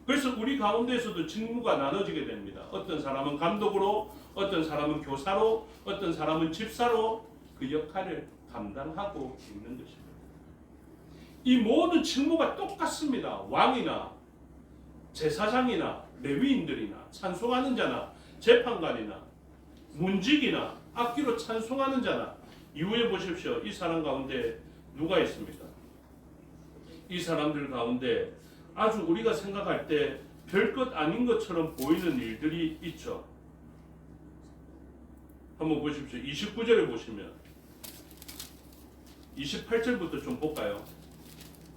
그래서 우리 가운데에서도 직무가 나눠지게 됩니다. 어떤 사람은 감독으로, 어떤 사람은 교사로, 어떤 사람은 집사로 그 역할을 감당하고 있는 것입니다. 이 모든 직무가 똑같습니다. 왕이나 제사장이나 레위인들이나 찬송하는 자나 재판관이나 문직이나 악기로 찬송하는 자나, 이후에 보십시오. 이 사람 가운데 누가 있습니까? 이 사람들 가운데 아주 우리가 생각할 때 별것 아닌 것처럼 보이는 일들이 있죠. 한번 보십시오. 29절에 보시면 28절부터 좀 볼까요?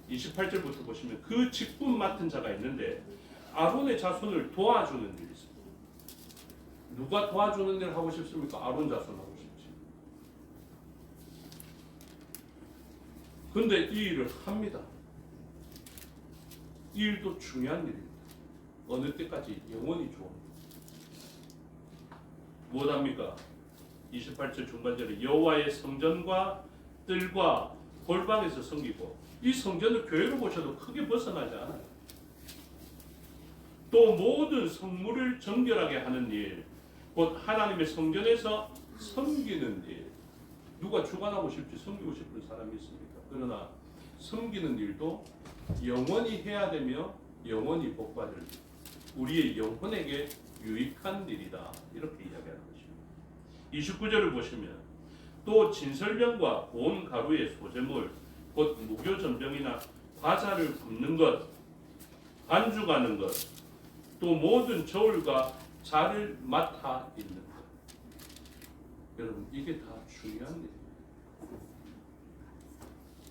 28절부터 보시면 그 직분 맡은 자가 있는데 아론의 자손을 도와주는 일이 있습니다. 누가 도와주는 일을 하고 싶습니까? 아론 자손 하고 싶지. 근데 이 일을 합니다. 이 일도 중요한 일입니다. 어느 때까지 영원히 좋습니다. 무엇합니까? 28절 중반절에 여호와의 성전과 뜰과 골방에서 섬기고, 이 성전을 교회로 보셔도 크게 벗어나지 않아요. 또 모든 성물을 정결하게 하는 일, 곧 하나님의 성전에서 섬기는 일. 누가 주관하고 싶지 섬기고 싶은 사람이 있습니까? 그러나 섬기는 일도 영원히 해야 되며 영원히 복받을 일, 우리의 영혼에게 유익한 일이다, 이렇게 이야기하는 것입니다. 29절을 보시면 또 진설병과 고운 가루의 소재물, 곧 무교전병이나 과자를 굽는 것, 반죽하는 것, 또 모든 저울과 자를 맡아 있는 것. 여러분, 이게 다 중요한 일입니다.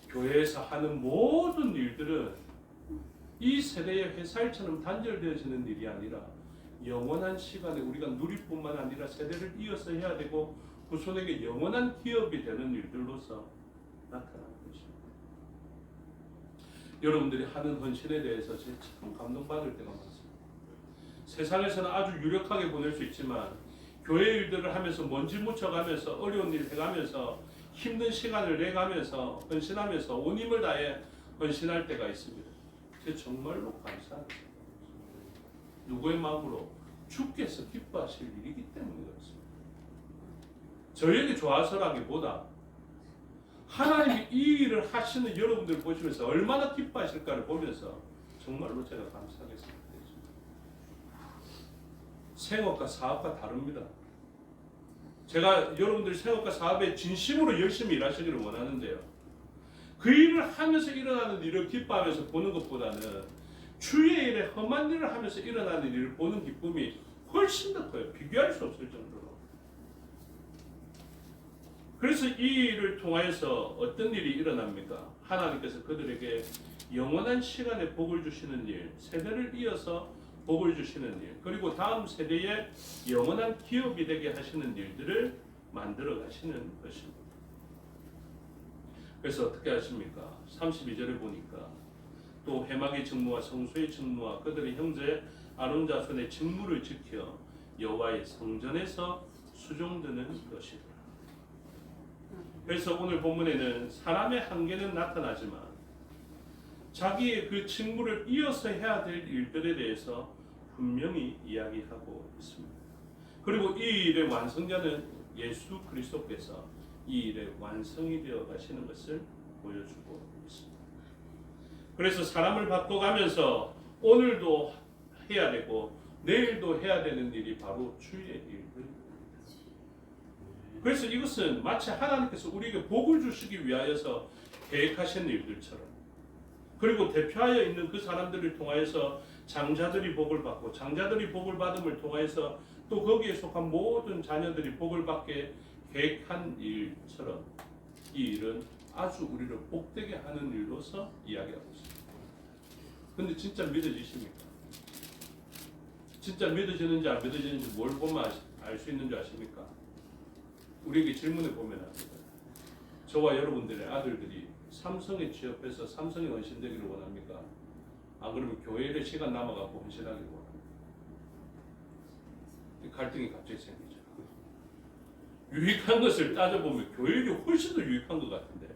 교회에서 하는 모든 일들은 이 세대의 회사일처럼 단절되어지는 일이 아니라 영원한 시간에 우리가 누릴 뿐만 아니라 세대를 이어서 해야 되고 후손에게 영원한 기업이 되는 일들로서 나타나는 것입니다. 여러분들이 하는 헌신에 대해서 제가 참 감동받을 때가 많습니다. 세상에서는 아주 유력하게 보낼 수 있지만 교회 일들을 하면서 먼지 묻혀가면서 어려운 일 해가면서 힘든 시간을 내가면서 헌신하면서 온 힘을 다해 헌신할 때가 있습니다. 제가 정말로 감사합니다. 누구의 마음으로? 주께서 기뻐하실 일이기 때문에 그렇습니다. 저에게 좋아서라기보다 하나님이 이 일을 하시는 여러분들 보시면서 얼마나 기뻐하실까를 보면서 정말로 제가 감사하게 생각합니다. 생업과 사업과 다릅니다. 제가 여러분들이 생업과 사업에 진심으로 열심히 일하시기를 원하는데요. 그 일을 하면서 일어나는 일을 기뻐하면서 보는 것보다는 주의 일에 험한 일을 하면서 일어나는 일을 보는 기쁨이 훨씬 더 커요. 비교할 수 없을 정도로. 그래서 이 일을 통하여서 어떤 일이 일어납니까? 하나님께서 그들에게 영원한 시간에 복을 주시는 일, 세대를 이어서 복을 주시는 일, 그리고 다음 세대에 영원한 기업이 되게 하시는 일들을 만들어 가시는 것입니다. 그래서 어떻게 하십니까? 32절에 보니까 또 해막의 직무와 성소의 직무와 그들의 형제 아론 자손의 직무를 지켜 여호와의 성전에서 수종드는 것이다. 그래서 오늘 본문에는 사람의 한계는 나타나지만 자기의 그 직무를 이어서 해야 될 일들에 대해서 분명히 이야기하고 있습니다. 그리고 이 일의 완성자는 예수 그리스도께서 이 일의 완성이 되어 가시는 것을 보여주고 있습니다. 그래서 사람을 바꿔가면서 오늘도 해야 되고 내일도 해야 되는 일이 바로 주의 일입니다. 그래서 이것은 마치 하나님께서 우리에게 복을 주시기 위하여서 계획하신 일들처럼, 그리고 대표하여 있는 그 사람들을 통하여서 장자들이 복을 받고 장자들이 복을 받음을 통하여서 또 거기에 속한 모든 자녀들이 복을 받게 계획한 일처럼 이 일은 아주 우리를 복되게 하는 일로서 이야기하고 있습니다. 근데 진짜 믿어지십니까? 진짜 믿어지는지 안 믿어지는지 뭘 보면 알 수 있는 줄 아십니까? 우리에게 질문해 보면 합니다. 저와 여러분들의 아들들이 삼성에 취업해서 삼성에 헌신되기를 원합니까? 안 그러면 교회에 시간 남아갖고 헌신하기를 원합니다. 갈등이 갑자기 생기죠. 유익한 것을 따져보면 교회에 훨씬 더 유익한 것 같은데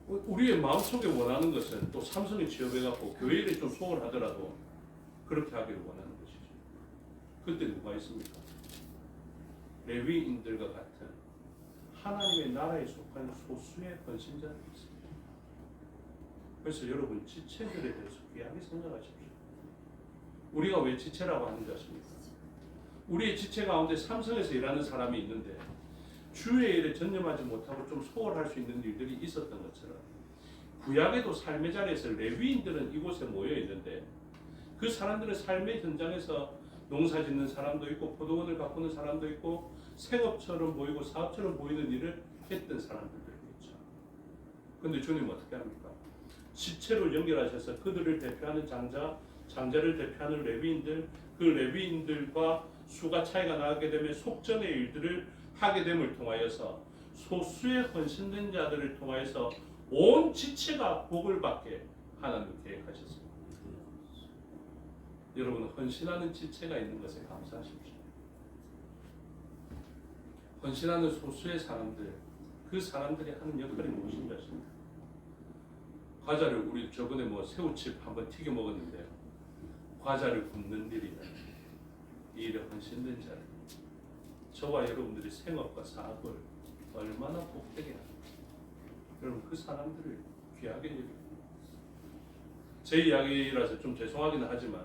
우리의 마음속에 원하는 것은 또 삼성에 취업해갖고 교회에 좀 소홀하더라도 그렇게 하기를 원하는 것이죠. 그때 누가 있습니까? 레위인들과 같은 하나님의 나라에 속한 소수의 헌신자들이 있습니다. 그래서 여러분 지체들에 대해서 귀하게 생각하십시오. 우리가 왜 지체라고 하는지 아십니까? 우리의 지체 가운데 삼성에서 일하는 사람이 있는데 주의 일에 전념하지 못하고 좀 소홀할 수 있는 일들이 있었던 것처럼 구약에도 삶의 자리에서 레위인들은 이곳에 모여 있는데 그 사람들은 삶의 현장에서 농사 짓는 사람도 있고 포도원을 가꾸는 사람도 있고 생업처럼 보이고 사업처럼 보이는 일을 했던 사람들도 있죠. 그런데 주님 어떻게 합니까? 지체로 연결하셔서 그들을 대표하는 장자를 대표하는 레위인들, 그 레위인들과 수가 차이가 나게 되면 속전의 일들을 하게 됨을 통하여서 소수의 헌신된 자들을 통하여서 온 지체가 복을 받게 하나님 계획하셨습니다. 여러분 헌신하는 지체가 있는 것에 감사하십시오. 헌신하는 소수의 사람들, 그 사람들이 하는 역할이 무엇인지 아십니까? 과자를 우리 저번에 새우칩 한번 튀겨 먹었는데요. 과자를 굽는 일이다. 이 일에 헌신된 자들. 저와 여러분들이 생업과 사업을 얼마나 복되게 합니까? 여러분 그 사람들을 귀하게 여깁니다. 제 이야기라서 좀 죄송하기는 하지만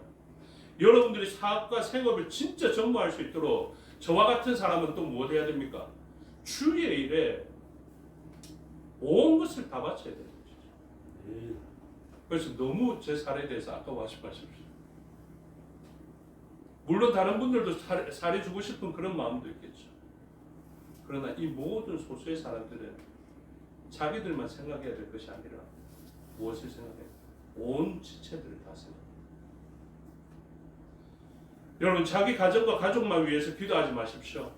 여러분들이 사업과 생업을 진짜 전무할 수 있도록 저와 같은 사람은 또 무엇 해야 됩니까? 주의 일에 온 것을 다 바쳐야 되는 것이죠. 그래서 너무 제 사례에 대해서 아까워하지 마십시오. 물론 다른 분들도 사례 주고 싶은 그런 마음도 있겠죠. 그러나 이 모든 소수의 사람들은 자기들만 생각해야 될 것이 아니라 무엇을 생각해야 돼요? 온 지체들을 다 생각해요. 여러분 자기 가정과 가족만 위해서 기도하지 마십시오.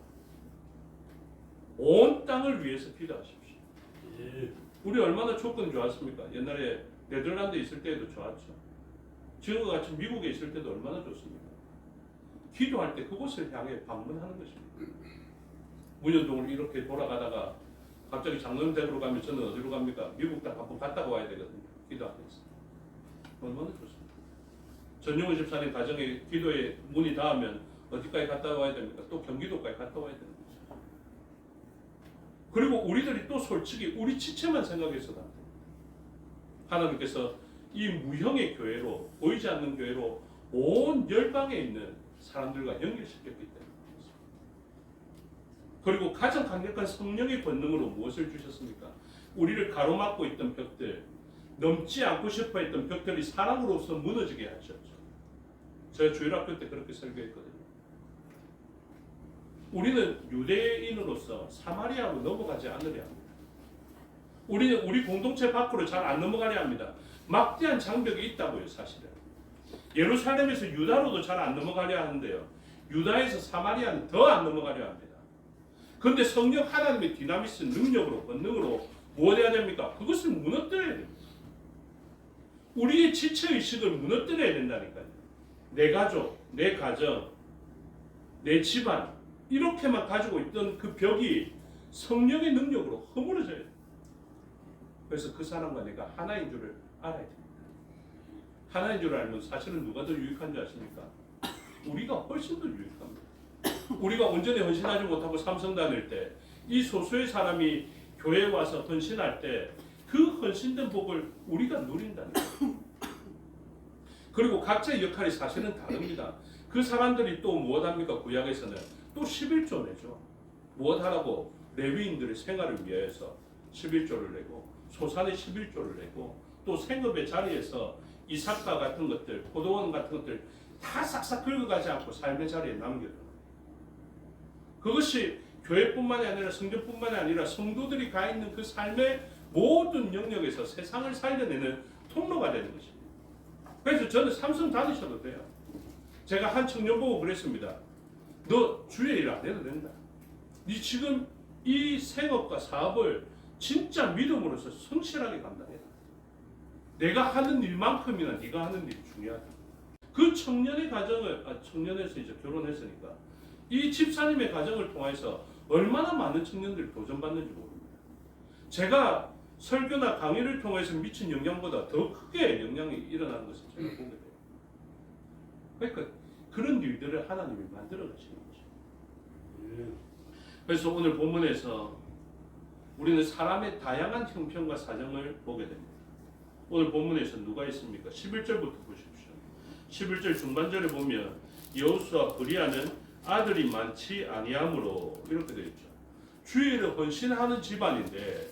온 땅을 위해서 기도하십시오. 우리 얼마나 조건이 좋았습니까? 옛날에 네덜란드에 있을 때에도 좋았죠. 지금과 같이 미국에 있을 때도 얼마나 좋습니까? 기도할 때 그곳을 향해 방문하는 것입니다. 문현동을 이렇게 돌아가다가 갑자기 장로대로 가면 저는 어디로 갑니까? 미국 땅 한번 갔다가 와야 되거든요. 기도하기 위해서. 얼마나 좋습니까? 전용훈 집사님 가정에 기도에 문이 닿으면 어디까지 갔다 와야 됩니까? 또 경기도까지 갔다 와야 되는 거죠. 그리고 우리들이 또 솔직히 우리 지체만 생각해서도 안 돼요. 하나님께서 이 무형의 교회로, 보이지 않는 교회로 온 열방에 있는 사람들과 연결시켰기 때문에 그리고 가장 강력한 성령의 권능으로 무엇을 주셨습니까? 우리를 가로막고 있던 벽들, 넘지 않고 싶어 했던 벽들이 사랑으로서 무너지게 하셨죠. 제가 주일학교 때 그렇게 설교했거든요. 우리는 유대인으로서 사마리아로 넘어가지 않으려 합니다. 우리는 우리 공동체 밖으로 잘 안 넘어가려 합니다. 막대한 장벽이 있다고요, 사실은. 예루살렘에서 유다로도 잘 안 넘어가려 하는데요. 유다에서 사마리아는 더 안 넘어가려 합니다. 그런데 성령 하나님의 디나미스 능력으로, 권능으로 무엇 해야 됩니까? 그것을 무너뜨려야 됩니다. 우리의 지체의식을 무너뜨려야 된다니까요. 내 가족, 내 가정, 내 집안 이렇게만 가지고 있던 그 벽이 성령의 능력으로 허물어져야 돼요. 그래서 그 사람과 내가 하나인 줄을 알아야 됩니다. 하나인 줄 알면 사실은 누가 더 유익한 줄 아십니까? 우리가 훨씬 더 유익합니다. 우리가 온전히 헌신하지 못하고 삼성 다닐 때 이 소수의 사람이 교회에 와서 헌신할 때 그 헌신된 복을 우리가 누린다는 거예요. 그리고 각자의 역할이 사실은 다릅니다. 그 사람들이 또 무엇합니까? 구약에서는 또 11조 내죠. 무엇하라고? 레위인들의 생활을 위해서 11조를 내고 소산의 11조를 내고 또 생업의 자리에서 이삭과 같은 것들, 포도원 같은 것들 다 싹싹 긁어가지 않고 삶의 자리에 남겨둬요. 그것이 교회뿐만이 아니라 성전뿐만이 아니라 성도들이 가 있는 그 삶의 모든 영역에서 세상을 살려내는 통로가 되는 것입니다. 그래서 저는 삼성 다니셔도 돼요. 제가 한 청년 보고 그랬습니다. 너 주의 일 안 해도 된다. 네 지금 이 생업과 사업을 진짜 믿음으로서 성실하게 감당해라. 내가 하는 일만큼이나 네가 하는 일이 중요하다. 그 청년의 가정을 청년에서 이제 결혼했으니까 이 집사님의 가정을 통해서 얼마나 많은 청년들이 도전받는지 모릅니다. 제가 설교나 강의를 통해서 미친 영향보다 더 크게 영향이 일어나는 것을 제가 보게 돼요. 그러니까 그런 일들을 하나님이 만들어 가시는 거죠. 그래서 오늘 본문에서 우리는 사람의 다양한 형편과 사정을 보게 됩니다. 오늘 본문에서 누가 있습니까? 11절부터 보십시오. 11절 중반절에 보면 여호수아 브리아는 아들이 많지 아니하므로 이렇게 되어 있죠. 주의 일을 헌신하는 집안인데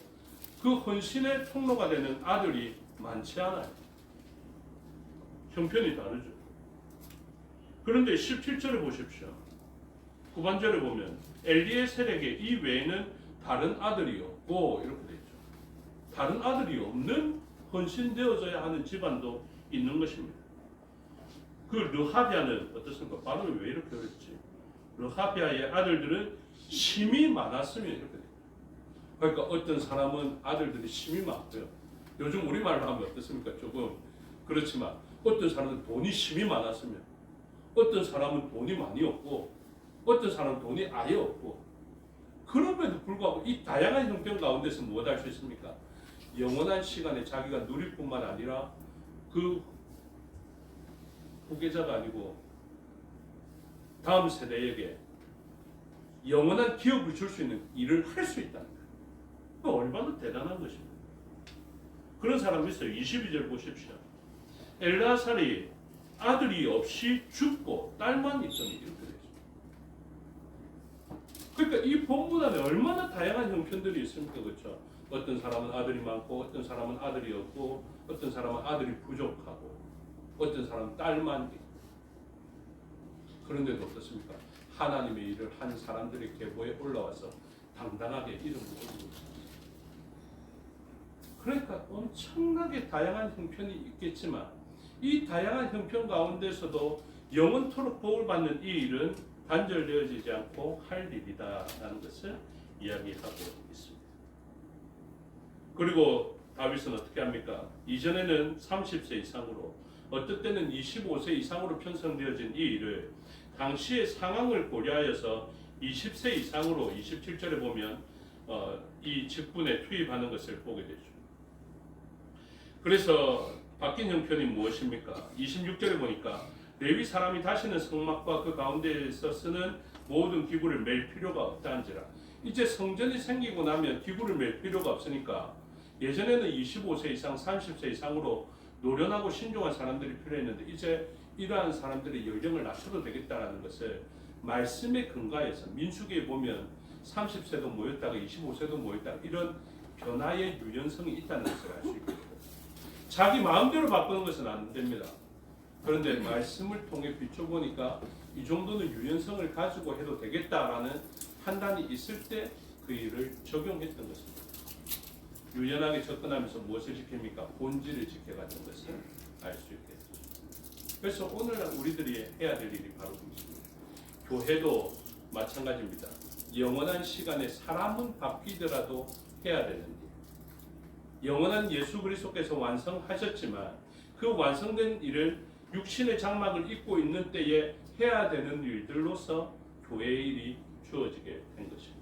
그 헌신의 통로가 되는 아들이 많지 않아요. 형편이 다르죠. 그런데 17절에 보십시오. 후반절에 보면 엘리에셀에게 이 외에는 다른 아들이 없고 이렇게 되어 있죠. 다른 아들이 없는 헌신되어져야 하는 집안도 있는 것입니다. 그 르하비아는 어떻습니까? 발음이 왜 이렇게 어렵지? 르하비아의 아들들은 심이 많았으면 이렇게 됩니다. 그러니까 어떤 사람은 아들들이 심이 많고요. 요즘 우리말로 하면 어떻습니까? 조금 그렇지만 어떤 사람은 돈이 심이 많았으면 어떤 사람은 돈이 많이 없고 어떤 사람은 돈이 아예 없고 그럼에도 불구하고 이 다양한 형편 가운데서 무엇 할 수 있습니까? 영원한 시간에 자기가 누릴 뿐만 아니라 그 후계자가 아니고 다음 세대에게 영원한 기업을 줄 수 있는 일을 할 수 있다는 거예요. 그 얼마나 대단한 것입니다. 그런 사람이 있어요. 22절 보십시오. 엘라살이 아들이 없이 죽고 딸만 있더니 이렇게 되어 있습니다. 그러니까 이 본문 안에 얼마나 다양한 형편들이 있습니까? 그렇죠? 어떤 사람은 아들이 많고 어떤 사람은 아들이 없고 어떤 사람은 아들이 부족하고 어떤 사람은 딸만 있고 그런데도 어떻습니까? 하나님의 일을 한 사람들의 계보에 올라와서 당당하게 이름을 올리고 있습니다. 그러니까 엄청나게 다양한 형편이 있겠지만 이 다양한 형편 가운데서도 영원토록 복을 받는 이 일은 단절되어지지 않고 할 일이다라는 것을 이야기하고 있습니다. 그리고 다윗은 어떻게 합니까? 이전에는 30세 이상으로 어떨 때는 25세 이상으로 편성되어진 이 일을 당시의 상황을 고려하여서 20세 이상으로 27절에 보면 이 직분에 투입하는 것을 보게 되죠. 그래서 바뀐 형편이 무엇입니까? 26절에 보니까 레위 사람이 다시는 성막과 그 가운데에서 쓰는 모든 기구를 맬 필요가 없다한지라. 이제 성전이 생기고 나면 기구를 맬 필요가 없으니까 예전에는 25세 이상, 30세 이상으로 노련하고 신중한 사람들이 필요했는데 이제 이러한 사람들의 연령을 낮춰도 되겠다라는 것을 말씀에 근거해서 민수기에 보면 30세도 모였다가 25세도 모였다가 이런 변화의 유연성이 있다는 것을 알 수 있거든요. 자기 마음대로 바꾸는 것은 안 됩니다. 그런데 말씀을 통해 비춰보니까 이 정도는 유연성을 가지고 해도 되겠다라는 판단이 있을 때 그 일을 적용했던 것입니다. 유연하게 접근하면서 무엇을 지킵니까? 본질을 지켜가는 것을 알 수 있겠죠. 그래서 오늘 우리들이 해야 될 일이 바로 그것입니다. 교회도 마찬가지입니다. 영원한 시간에 사람은 바뀌더라도 해야 되는 일. 영원한 예수 그리스도께서 완성하셨지만 그 완성된 일을 육신의 장막을 입고 있는 때에 해야 되는 일들로서 교회의 일이 주어지게 된 것입니다.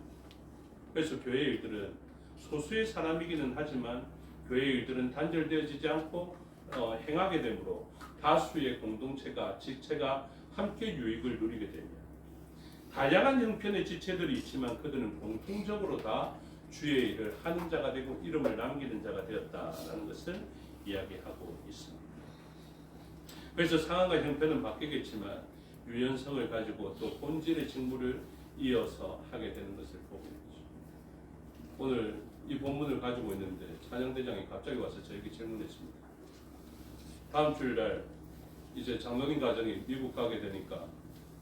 그래서 교회의 일들은 소수의 사람이기는 하지만 교회의 일들은 단절되어지지 않고 행하게 되므로 다수의 공동체가 지체가 함께 유익을 누리게 됩니다. 다양한 형편의 지체들이 있지만 그들은 공통적으로 다 주의 일을 하는 자가 되고 이름을 남기는 자가 되었다라는 것을 이야기하고 있습니다. 그래서 상황과 형편은 바뀌겠지만 유연성을 가지고 또 본질의 직무를 이어서 하게 되는 것을 보게 되죠. 오늘 이 본문을 가지고 있는데 찬양대장이 갑자기 와서 저에게 질문했습니다. 다음 주일날 이제 장로님 가정이 미국 가게 되니까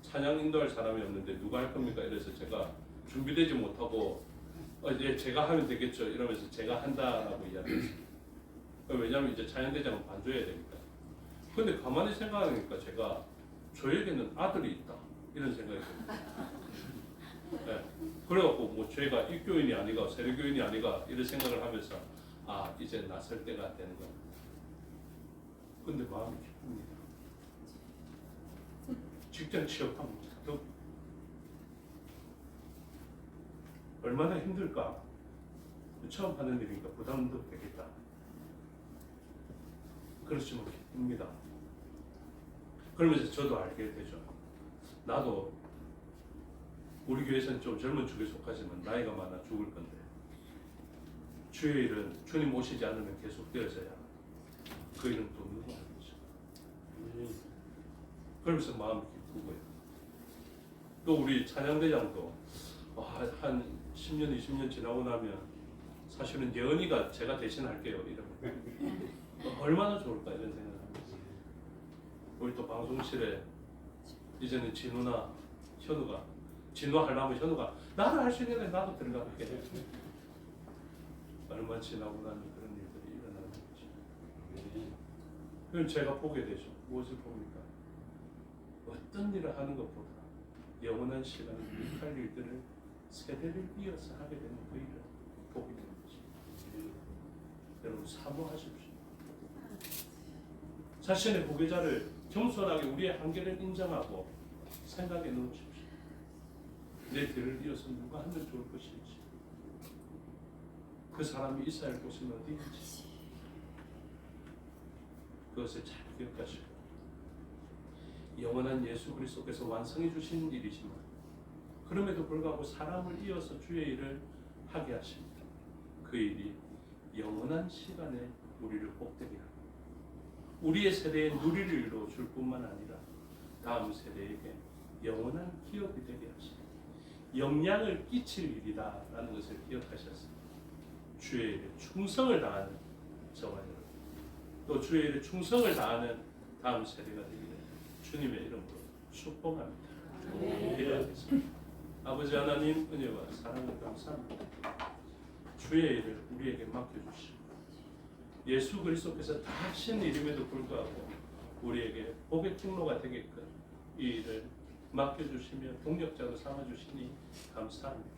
찬양 인도할 사람이 없는데 누가 할 겁니까? 이래서 제가 준비되지 못하고 이제 제가 하면 되겠죠 이러면서 제가 한다라고 이야기했습니다. 왜냐하면 이제 찬양대장은 반줘야 되니까. 근데 가만히 생각하니까 제가 저에게는 아들이 있다 이런 생각이 듭니다. 네. 그래갖고 뭐 저희가 입교인이 아니가 세례교인이 아니가 이런 생각을 하면서 아 이제 나설 때가 되는 겁니다. 근데 마음이 기쁩니다. 직장 취업합니다. 얼마나 힘들까? 처음 하는 일이니까 부담도 되겠다. 그렇지만 기쁩니다. 그러면서 저도 알게 되죠. 나도 우리 교회에서는 좀 젊은 축에 속하지만 나이가 많아 죽을 건데 주의 일은 주님 오시지 않으면 계속 되어져야 그 일은 또 누가 하는 거죠. 그러면서 마음이 기쁘고요. 또 우리 찬양대장도 한 10년, 20년 지나고 나면 사실은 예언이가 제가 대신할게요 이러면 얼마나 좋을까 이런 생각을 합니다. 우리 또 방송실에 이제는 진우나 현우가 진우 하려면 현우가 나도 할 수 있는데 나도 들어갈게. 얼마 지나고 나면 그런 일들이 일어나는 거죠. 그럼 제가 보게 되죠. 무엇을 봅니까? 어떤 일을 하는 것보다 영원한 시간에 할 일들을 세대를 이어서 하게 되는 그 일을 보게 되는 거죠. 여러분 사모하십시오. 자신의 보계자를 겸손하게 우리의 한계를 인정하고 생각해 놓으십시오. 내 뒤를 이어서 누가 하면 좋을 것인지, 그 사람이 있어야 할 곳은 어디인지 그것을 잘 기억하시고 영원한 예수 그리스도께서 완성해 주신 일이지만 그럼에도 불구하고 사람을 이어서 주의 일을 하게 하십니다. 그 일이 영원한 시간에 우리를 복되게 하고 우리의 세대에 누릴 일로 줄 뿐만 아니라 다음 세대에게 영원한 기업이 되게 하십니다. 영향을 끼칠 일이다라는 것을 기억하셨습니다. 주의 일에 충성을 다하는 저와 여러분, 또 주의 일에 충성을 다하는 다음 세대가 되기를 주님의 이름으로 축복합니다. 기도하겠습니다. 아버지 하나님 은혜와 사랑을 감사합니다. 주의 일을 우리에게 맡겨주시고 예수 그리스도께서 다 하신 일임에도 불구하고 우리에게 복의 통로가 되게끔 이 일을 맡겨주시며 동력자로 삼아주시니 감사합니다.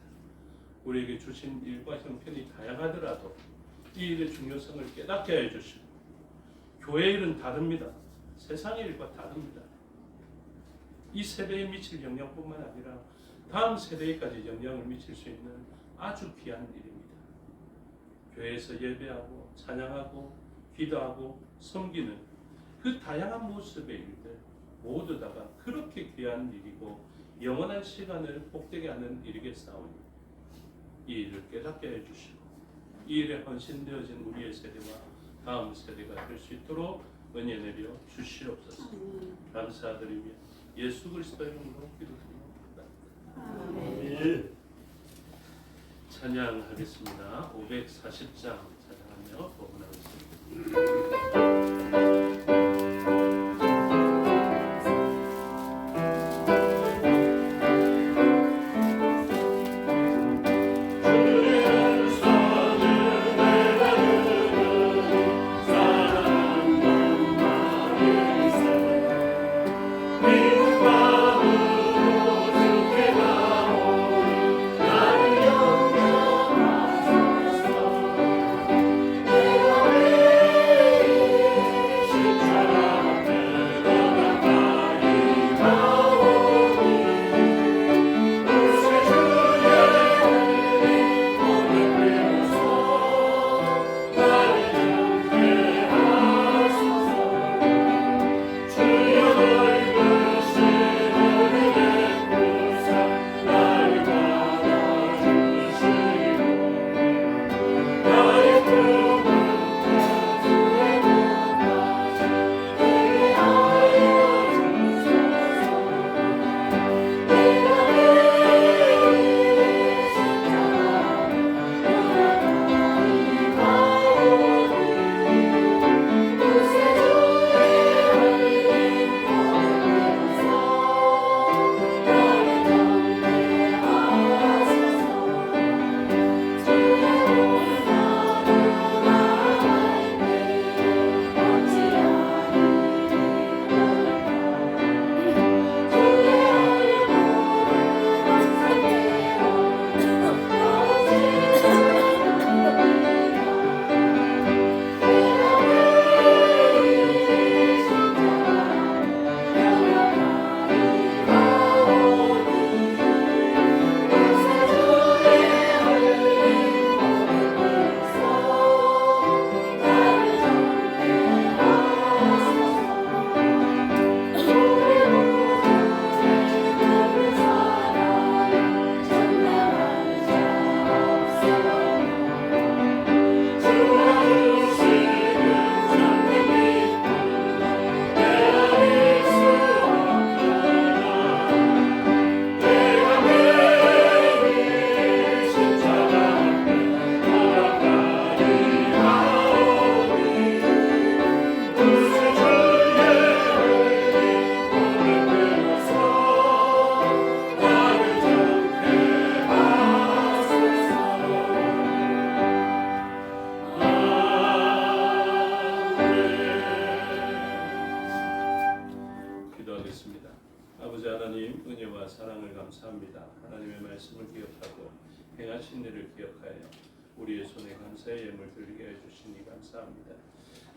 우리에게 주신 일과 형편이 다양하더라도 이 일의 중요성을 깨닫게 해주시고 교회 일은 다릅니다. 세상의 일과 다릅니다. 이 세대에 미칠 영향뿐만 아니라 다음 세대에까지 영향을 미칠 수 있는 아주 귀한 일입니다. 교회에서 예배하고 찬양하고 기도하고 섬기는 그 다양한 모습의 일들 모두 다가 그렇게 귀한 일이고 영원한 시간을 복되게 하는 일이겠사오니 이 일을 깨닫게 해주시고 이 일에 헌신되어진 우리의 세대와 다음 세대가 될 수 있도록 은혜 내려 주시옵소서. 감사드리며 예수 그리스도의 이름으로 기도드립니다. 아멘. 찬양하겠습니다. 540장 찬양하며 복원하겠습니다. 기도하겠습니다. 아버지 하나님, 은혜와 사랑을 감사합니다. 하나님의 말씀을 기억하고 행하신 일을 기억하여 우리의 손에 감사의 예물 드리게 해주시니 감사합니다.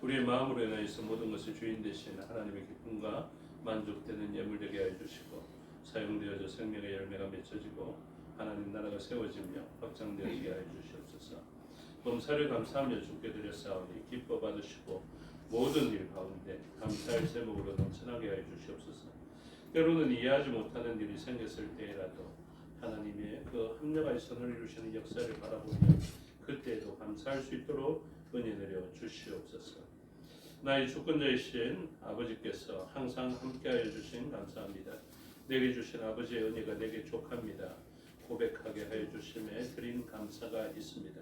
우리의 마음으로 인하여서 모든 것을 주인 되신 하나님의 기쁨과 만족되는 예물 되게 해주시고 사용되어져 생명의 열매가 맺혀지고 하나님 나라가 세워지며 확장되어지게 해주시옵소서. 범사를 감사하며 주께 드렸사오니 기뻐 받으시고 모든 일 가운데 감사의 제목으로 넘쳐나게 하여 주시옵소서. 때로는 이해하지 못하는 일이 생겼을 때라도 하나님의 그 합력의 선을 이루시는 역사를 바라보며 그때에도 감사할 수 있도록 은혜 내려 주시옵소서. 나의 주권자이신 아버지께서 항상 함께하여 주신 감사합니다. 내게 주신 아버지의 은혜가 내게 족합니다. 고백하게 하여 주심에 드린 감사가 있습니다.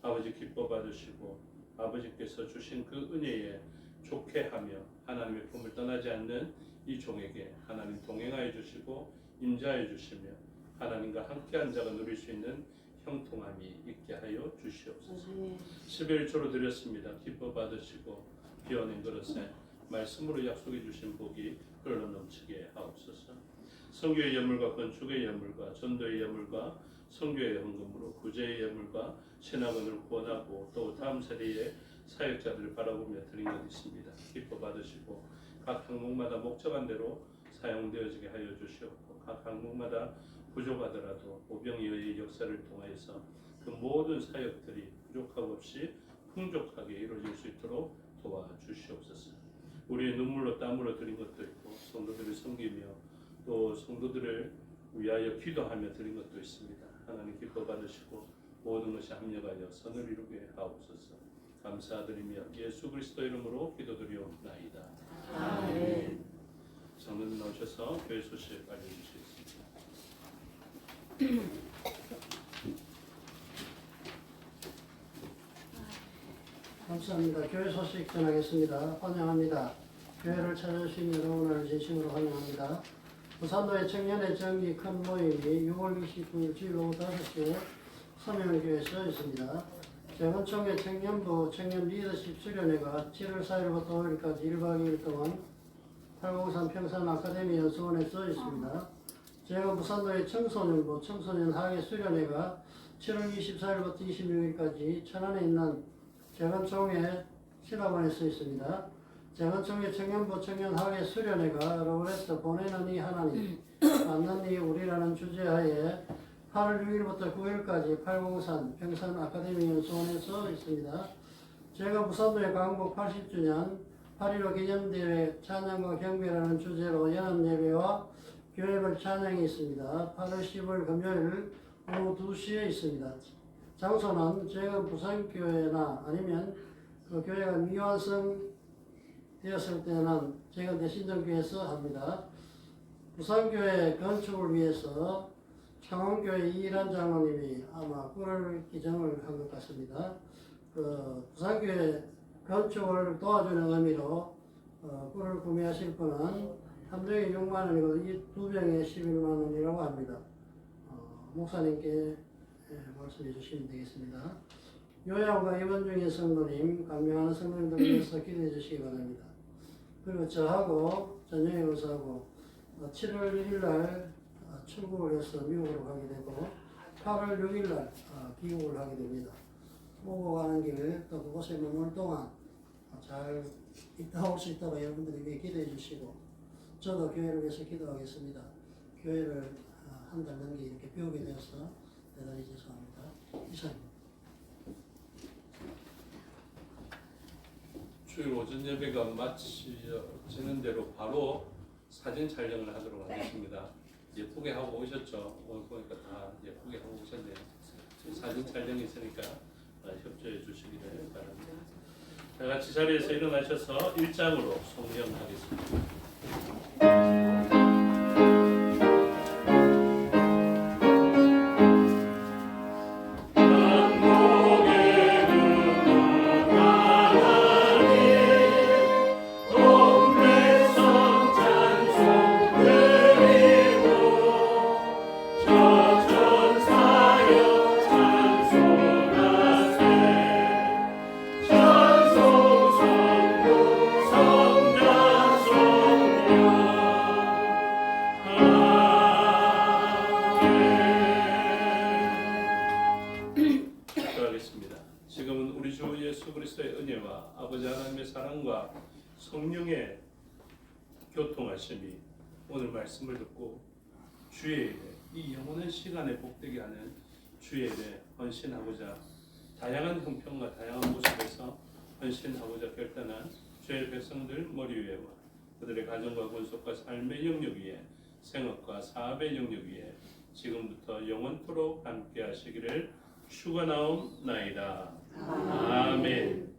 아버지 기뻐 받으시고 아버지께서 주신 그 은혜에 좋게 하며 하나님의 품을 떠나지 않는 이 종에게 하나님 동행하여 주시고 임자해 주시며 하나님과 함께한 자가 누릴 수 있는 형통함이 있게 하여 주시옵소서. 11조로 드렸습니다. 기뻐 받으시고 비워낸 그릇에 말씀으로 약속해 주신 복이 흘러 넘치게 하옵소서. 성교의 예물과 건축의 예물과 전도의 예물과 성교의 헌금으로 구제의 예물과 신학원을 구원하고 또 다음 세대의 사역자들을 바라보며 드린 것 있습니다. 기뻐 받으시고 각 항목마다 목적한 대로 사용되어지게 하여 주시옵고 각 항목마다 부족하더라도 오병이어의 역사를 통하여서 그 모든 사역들이 부족함 없이 풍족하게 이루어질 수 있도록 도와주시옵소서. 우리의 눈물로 땀으로 드린 것도 있고 성도들을 섬기며 또 성도들을 위하여 기도하며 드린 것도 있습니다. 하나님 기뻐 받으시고 모든 것이 합력하여 선을 이루게 하옵소서. 감사드리며 예수 그리스도 이름으로 기도드리옵나이다. 아멘. 성도들 나오셔서 교회 소식 알려주시겠습니다. 감사합니다. 교회 소식 전하겠습니다. 환영합니다. 교회를 찾아주신 여러분을 진심으로 환영합니다. 부산도의 청년의 정기 큰 모임이 6월 29일 주일 오후 5시에 서명교회에 있습니다. 재건총회 청년부 청년 리더십 수련회가 7월 4일부터 5일까지 1박 2일 동안 803 평산 아카데미 연수원에 써 있습니다. 재건 부산도의 청소년부 청소년 학예 수련회가 7월 24일부터 26일까지 천안에 있는 재건총회 신학원에 써 있습니다. 재건총회 청년부 청년학예 수련회가 로브레스 보내는 이 하나님 만난 이 우리라는 주제하에 8월 6일부터 9일까지 803 평산 아카데미 연수원에서 있습니다. 제가 부산도의 광복 80주년 8.15 기념대회 찬양과 경배라는 주제로 연합예배와 교회별 찬양이 있습니다. 8월 15일 금요일 오후 2시에 있습니다. 장소는 제가 부산교회나 아니면 그 교회가 미완성 되었을 때는 제가 대신정교회에서 합니다. 부산교회 건축을 위해서 창원교회 이일한 장로님이 아마 꿀을 기증을 한 것 같습니다. 부산교회 건축을 도와주는 의미로 꿀을 구매하실 분은 한 병에 6만 원이고 이 두 병에 11만 원이라고 합니다. 목사님께 말씀해 주시면 되겠습니다. 요양과 입원 중인 성도님, 감명하는 성도님들 위해서 기도해 주시기 바랍니다. 그리고 저하고 전영희 의사하고 7월 1일 날 출국을 해서 미국으로 가게 되고 8월 6일 날 귀국을 하게 됩니다. 오고 가는 길 또 그곳에 머물 동안 잘 있다 올 수 있도록 여러분들이 위해 기도해 주시고 저도 교회를 위해서 기도하겠습니다. 교회를 한 달 넘게 이렇게 배우게 되어서 대단히 죄송합니다. 이상입니다. 주일 오전 예배가 마치는 대로 바로 사진 촬영을 하도록 하겠습니다. 예쁘게 하고 오셨죠? 오늘 보니까 다 예쁘게 하고 오셨네요. 사진 촬영이 있으니까 협조해 주시기를 바랍니다. 다 같이 자리에서 일어나셔서 1장으로 송명하겠습니다. 지금은 우리 주 예수 그리스도의 은혜와 아버지 하나님의 사랑과 성령의 교통하심이 오늘 말씀을 듣고 주의 일에 이 영원한 시간에 복되게 하는 주의 일에 헌신하고자 다양한 형편과 다양한 모습에서 헌신하고자 결단한 주의 백성들 머리 위에와 그들의 가정과 권속과 삶의 영역 위에 생업과 사업의 영역 위에 지금부터 영원토록 함께 하시기를 축원하옵나이다. 아멘.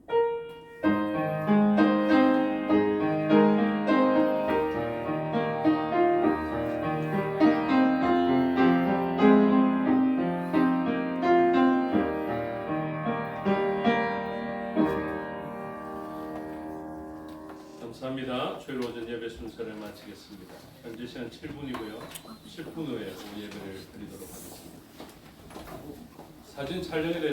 감사합니다. 주일 오전 예배 순서를 마치겠습니다. 현재 시간 7분이고요. 10분 후에 오후 예배를 드리도록 하겠습니다. 사진 촬영에 대해서